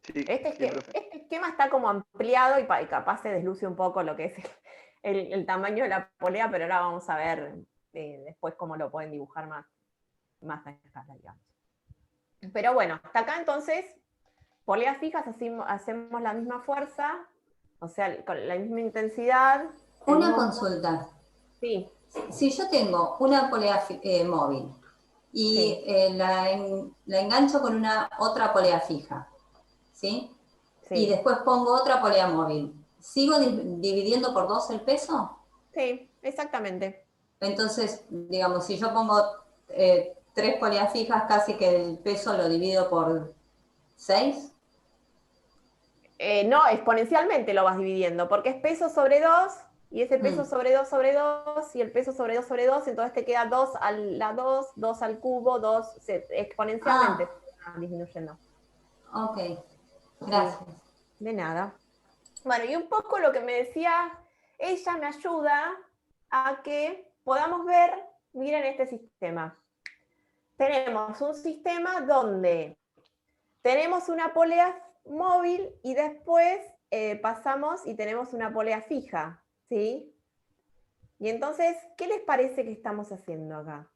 Sí, Este esquema está como ampliado y capaz se desluce un poco lo que es el tamaño de la polea, pero ahora vamos a ver después cómo lo pueden dibujar más a escala, digamos. Pero bueno, hasta acá entonces, poleas fijas hacemos la misma fuerza, o sea, con la misma intensidad. Una consulta. Sí. Si yo tengo una polea móvil y la engancho con otra polea fija, ¿sí? Y después pongo otra polea móvil, ¿sigo dividiendo por 2 el peso? Sí, exactamente. Entonces, digamos, si yo pongo 3 poleas fijas, casi que el peso lo divido por 6. No, exponencialmente lo vas dividiendo, porque es peso sobre 2, y ese peso sobre 2 sobre 2, y el peso sobre 2 sobre 2, entonces te queda 2 a la 2, 2 al cubo, 2, exponencialmente se va disminuyendo. Ok, gracias. Sí, de nada. Bueno, y un poco lo que me decía, ella me ayuda a que podamos ver, miren este sistema. Tenemos un sistema donde tenemos una polea móvil y después pasamos y tenemos una polea fija, ¿sí? Y entonces, ¿qué les parece que estamos haciendo acá?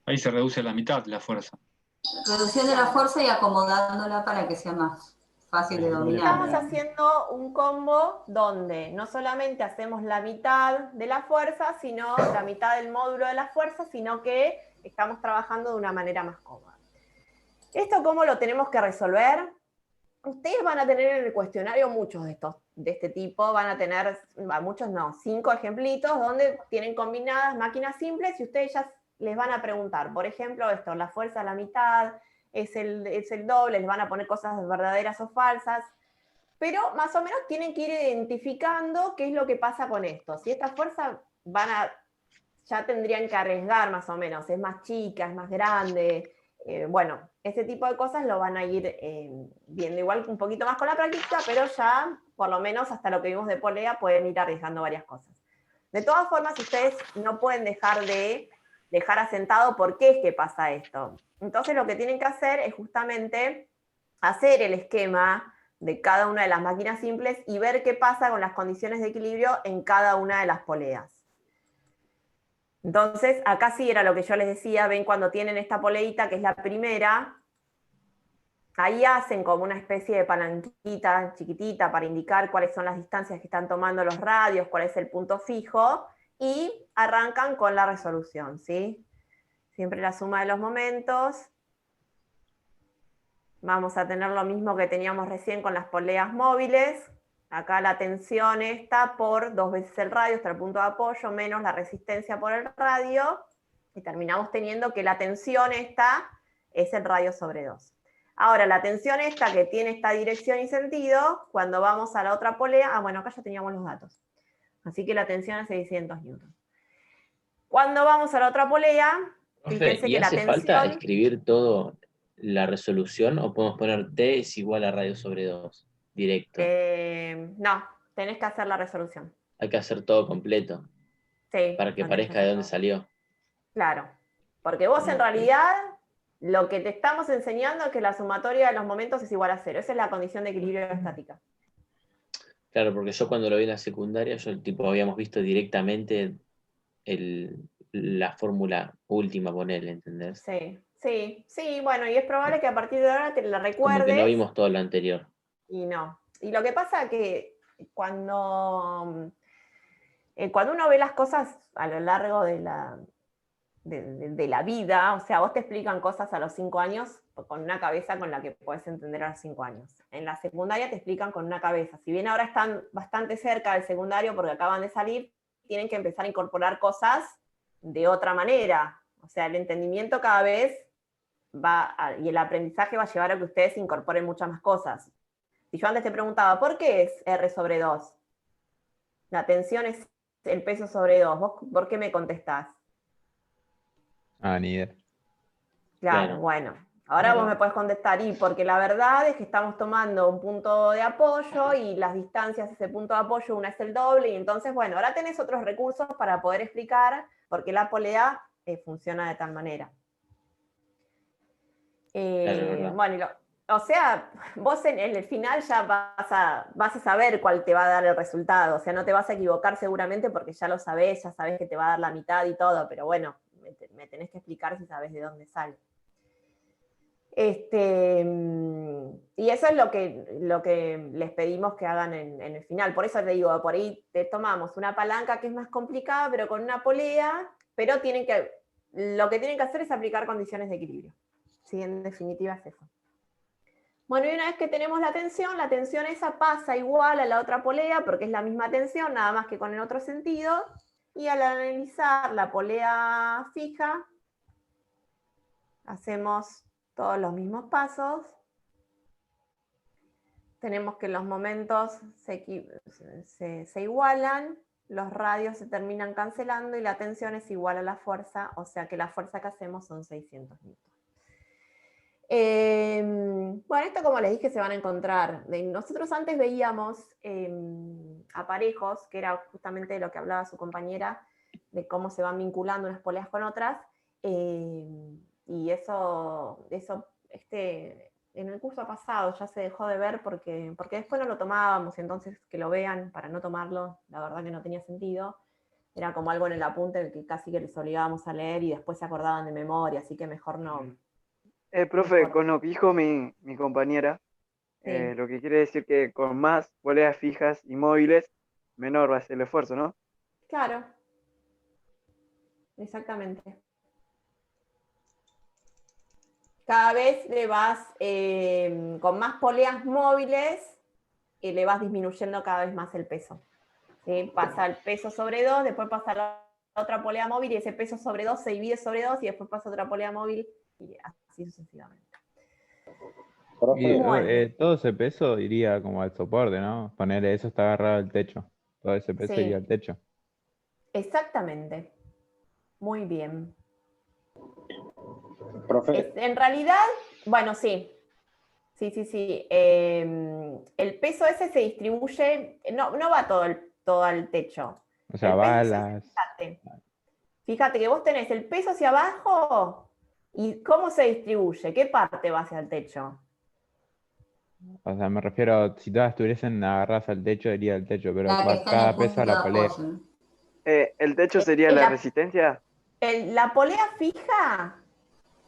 Ahí se reduce a la mitad la fuerza. Reduciendo la fuerza y acomodándola para que sea más fácil de dominar. Estamos haciendo un combo donde no solamente hacemos la mitad de la fuerza, sino la mitad del módulo de la fuerza, sino que estamos trabajando de una manera más cómoda. ¿Esto cómo lo tenemos que resolver? Ustedes van a tener en el cuestionario muchos de este tipo, van a tener, muchos no, 5 ejemplitos donde tienen combinadas máquinas simples y ustedes ya les van a preguntar, por ejemplo, esto, la fuerza a la mitad, es el doble, les van a poner cosas verdaderas o falsas, pero más o menos tienen que ir identificando qué es lo que pasa con esto. Si esta fuerza ya tendrían que arriesgar más o menos, es más chica, es más grande, bueno, ese tipo de cosas lo van a ir viendo igual un poquito más con la práctica, pero ya, por lo menos hasta lo que vimos de polea, pueden ir arriesgando varias cosas. De todas formas, ustedes no pueden dejar de dejar asentado por qué es que pasa esto. Entonces lo que tienen que hacer es justamente hacer el esquema de cada una de las máquinas simples y ver qué pasa con las condiciones de equilibrio en cada una de las poleas. Entonces, acá sí era lo que yo les decía, ven cuando tienen esta poleita, que es la primera, ahí hacen como una especie de palanquita chiquitita para indicar cuáles son las distancias que están tomando los radios, cuál es el punto fijo, y arrancan con la resolución, ¿sí? Siempre la suma de los momentos. Vamos a tener lo mismo que teníamos recién con las poleas móviles. Acá la tensión está por 2 veces el radio hasta el punto de apoyo, menos la resistencia por el radio, y terminamos teniendo que la tensión esta es el radio sobre 2. Ahora, la tensión esta que tiene esta dirección y sentido, cuando vamos a la otra polea, bueno, acá ya teníamos los datos. Así que la tensión es 600 newtons. Cuando vamos a la otra polea, fíjense ¿Y que la hace tensión... falta escribir todo la resolución o podemos poner T es igual a radio sobre 2? Directo. No, tenés que hacer la resolución. Hay que hacer todo completo. Sí. Para que parezca de dónde salió. Claro. Porque vos en realidad lo que te estamos enseñando es que la sumatoria de los momentos es igual a 0. Esa es la condición de equilibrio estática. Claro, porque yo cuando lo vi en la secundaria, habíamos visto directamente la fórmula última, ponele, ¿entendés? Sí, bueno, y es probable que a partir de ahora te la recuerdes. Como que no vimos todo lo anterior. Y no. Y lo que pasa es que cuando uno ve las cosas a lo largo de la vida, o sea, vos te explican cosas a los 5 años con una cabeza con la que puedes entender a los 5 años. En la secundaria te explican con una cabeza. Si bien ahora están bastante cerca del secundario porque acaban de salir, tienen que empezar a incorporar cosas de otra manera. O sea, el entendimiento cada vez y el aprendizaje va a llevar a que ustedes incorporen muchas más cosas. Si yo antes te preguntaba, ¿por qué es R sobre 2? La tensión es el peso sobre 2. ¿Vos por qué me contestás? Ni idea. Claro, bueno. Ahora vos me podés contestar, porque la verdad es que estamos tomando un punto de apoyo y las distancias de ese punto de apoyo, una es el doble, y entonces, bueno, ahora tenés otros recursos para poder explicar por qué la polea funciona de tal manera. Bueno, o sea, vos en el final ya vas a saber cuál te va a dar el resultado, o sea, no te vas a equivocar seguramente porque ya lo sabés, ya sabés que te va a dar la mitad y todo, pero bueno, me tenés que explicar si sabés de dónde sale. Y eso es lo que les pedimos que hagan en el final. Por eso te digo, por ahí te tomamos una palanca que es más complicada, pero con una polea, pero lo que tienen que hacer es aplicar condiciones de equilibrio. Sí, en definitiva es eso. Bueno, y una vez que tenemos la tensión esa pasa igual a la otra polea, porque es la misma tensión, nada más que con el otro sentido, y al analizar la polea fija, hacemos todos los mismos pasos. Tenemos que los momentos se igualan, los radios se terminan cancelando y la tensión es igual a la fuerza, o sea que la fuerza que hacemos son 600 newtons. Bueno, esto como les dije se van a encontrar. Nosotros antes veíamos aparejos, que era justamente de lo que hablaba su compañera, de cómo se van vinculando unas poleas con otras, y eso en el curso pasado ya se dejó de ver porque después no lo tomábamos, entonces que lo vean para no tomarlo, la verdad que no tenía sentido. Era como algo en el apunte que casi que les obligábamos a leer y después se acordaban de memoria, así que mejor no. Profe, con lo que dijo mi compañera, Sí. lo que quiere decir que con más poleas fijas y móviles, menor va a ser el esfuerzo, ¿no? Claro. Exactamente. Cada vez le vas, con más poleas móviles, le vas disminuyendo cada vez más el peso. ¿Sí? Pasa el peso sobre 2, después pasa la otra polea móvil y ese peso sobre 2 se divide sobre 2 y después pasa otra polea móvil y así sucesivamente. Y, Bueno. todo ese peso iría como al soporte, ¿no? Ponerle eso está agarrado al techo. Todo ese peso Sí. iría al techo. Exactamente. Muy bien. Profe. En realidad, bueno, sí. Sí. El peso ese se distribuye, no va todo al techo. O sea, El va a peso las... Fíjate que vos tenés el peso hacia abajo y cómo se distribuye, qué parte va hacia el techo. O sea, me refiero, si todas estuviesen agarradas al techo, iría al techo, pero La que va está en cada el peso punto a de la polea. apoyo. ¿El techo sería En la la- resistencia? La polea fija,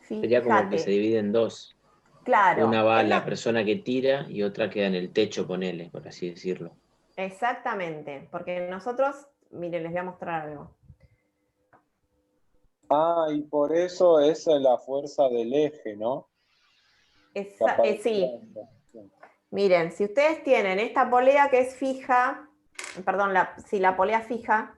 Sería como que se fíjate, divide en dos. claro, Una va a en la la- persona que tira y otra queda en el techo, ponele, por así decirlo. exactamente, porque nosotros, miren, les voy a mostrar algo. Ah, y por eso esa es la fuerza del eje, ¿no? Sí, miren, si ustedes tienen esta polea que es fija, perdón, si la polea fija,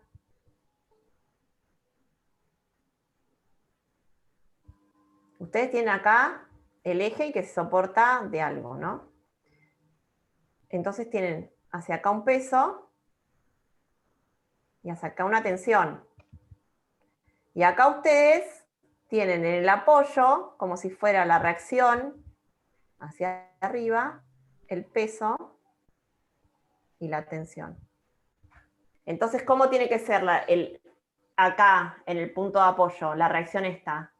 ustedes tienen acá el eje que se soporta de algo, ¿no? Entonces tienen hacia acá un peso y hacia acá una tensión. Y acá ustedes tienen en el apoyo, como si fuera la reacción hacia arriba, el peso y la tensión. Entonces, ¿cómo tiene que ser acá, en el punto de apoyo, la reacción esta?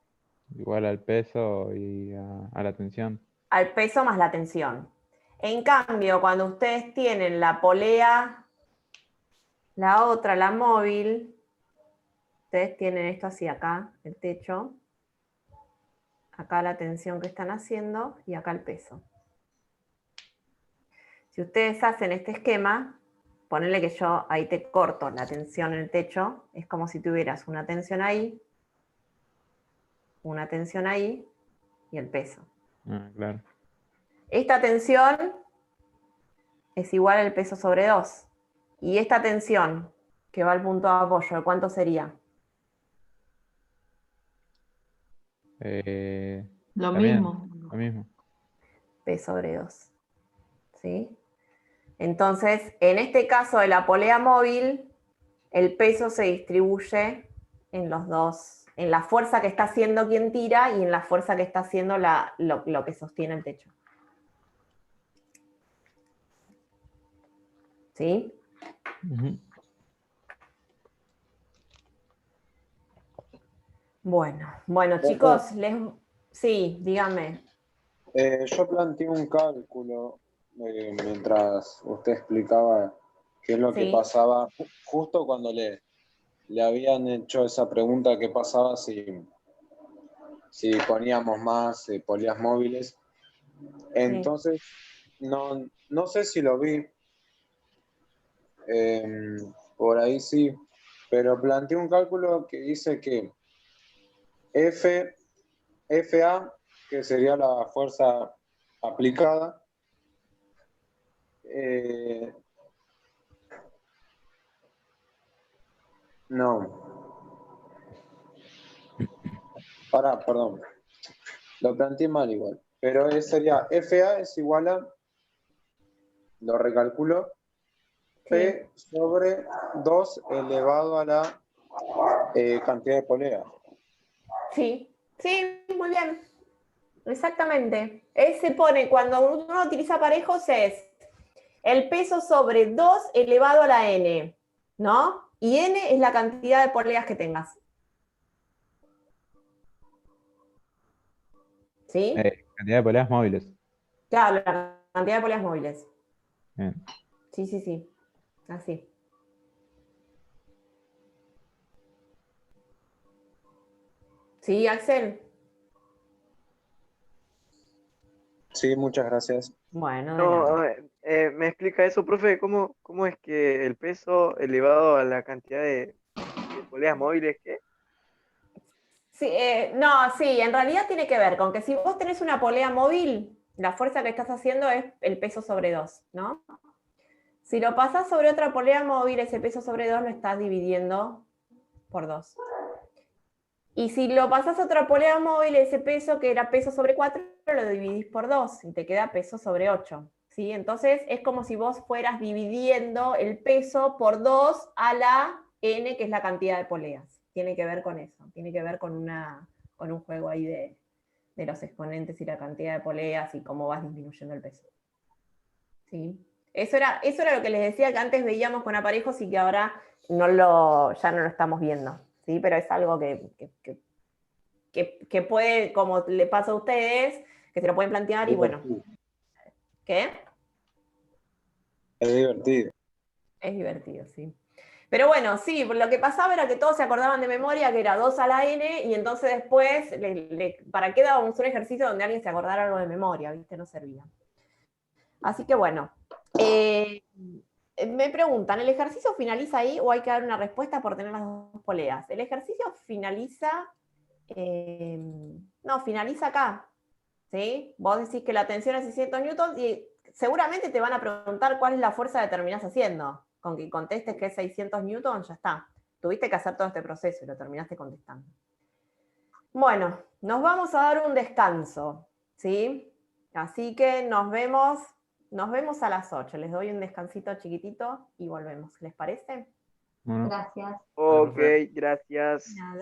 Igual al peso y a la tensión. Al peso más la tensión. En cambio, cuando ustedes tienen la polea, la otra, la móvil, ustedes tienen esto así acá, el techo, acá la tensión que están haciendo y acá el peso. Si ustedes hacen este esquema, ponele que yo ahí te corto la tensión en el techo, es como si tuvieras una tensión ahí y el peso. Ah, claro. Esta tensión es igual al peso sobre 2. Y esta tensión que va al punto de apoyo, ¿cuánto sería? Lo También, mismo. lo mismo. P sobre 2. ¿Sí? Entonces, en este caso de la polea móvil, el peso se distribuye en los dos, en la fuerza que está haciendo quien tira y en la fuerza que está haciendo lo que sostiene el techo. ¿Sí? Ujú. Bueno, chicos, sí, díganme. Yo planteé un cálculo mientras usted explicaba qué es lo que Sí. pasaba justo cuando le habían hecho esa pregunta, qué pasaba si poníamos más poleas móviles. Entonces, no sé si lo vi, por ahí sí, pero planteé un cálculo que dice que FA, que sería la fuerza aplicada, no. Perdón. Lo planteé mal igual. Pero sería FA es igual a, lo recalculo, P sobre 2 elevado a la cantidad de poleas. Sí, muy bien. Exactamente. Se pone, cuando uno utiliza parejos, es el peso sobre 2 elevado a la n, ¿no? Y n es la cantidad de poleas que tengas. ¿Sí? Cantidad de poleas móviles. Claro, la cantidad de poleas móviles. Bien. Sí. Así. ¿Sí, Axel? Sí, muchas gracias. Bueno, de No, nada. ¿me explica eso, profe? ¿Cómo es que el peso elevado a la cantidad de poleas móviles, qué? Sí, sí, en realidad tiene que ver con que si vos tenés una polea móvil, la fuerza que estás haciendo es el peso sobre 2, ¿no? Si lo pasás sobre otra polea móvil, ese peso sobre 2 lo estás dividiendo por 2. Y si lo pasás a otra polea móvil, ese peso que era peso sobre 4, lo dividís por 2 y te queda peso sobre 8. ¿Sí? Entonces es como si vos fueras dividiendo el peso por 2 a la n, que es la cantidad de poleas. Tiene que ver con eso, tiene que ver con un juego ahí de los exponentes y la cantidad de poleas y cómo vas disminuyendo el peso. ¿Sí? Eso era lo que les decía, que antes veíamos con aparejos y que ahora ya no lo estamos viendo. ¿sí? Pero es algo que puede, como le pasa a ustedes, que se lo pueden plantear y bueno. ¿Qué? Es divertido. Es divertido, sí. Pero bueno, sí, lo que pasaba era que todos se acordaban de memoria que era 2 a la n, y entonces después, ¿para qué dábamos un ejercicio donde alguien se acordara algo de memoria? ¿Viste? No servía. Así que bueno. Me preguntan, ¿el ejercicio finaliza ahí o hay que dar una respuesta por tener las dos poleas? El ejercicio finaliza... no, finaliza acá. ¿Sí? Vos decís que la tensión es 600 newtons y seguramente te van a preguntar cuál es la fuerza que terminás haciendo. Con que contestes que es 600 newtons, ya está. Tuviste que hacer todo este proceso y lo terminaste contestando. Bueno, nos vamos a dar un descanso, ¿sí? Así que nos vemos a las 8. Les doy un descansito chiquitito y volvemos. ¿Les parece? Gracias. Ok, gracias. Nada.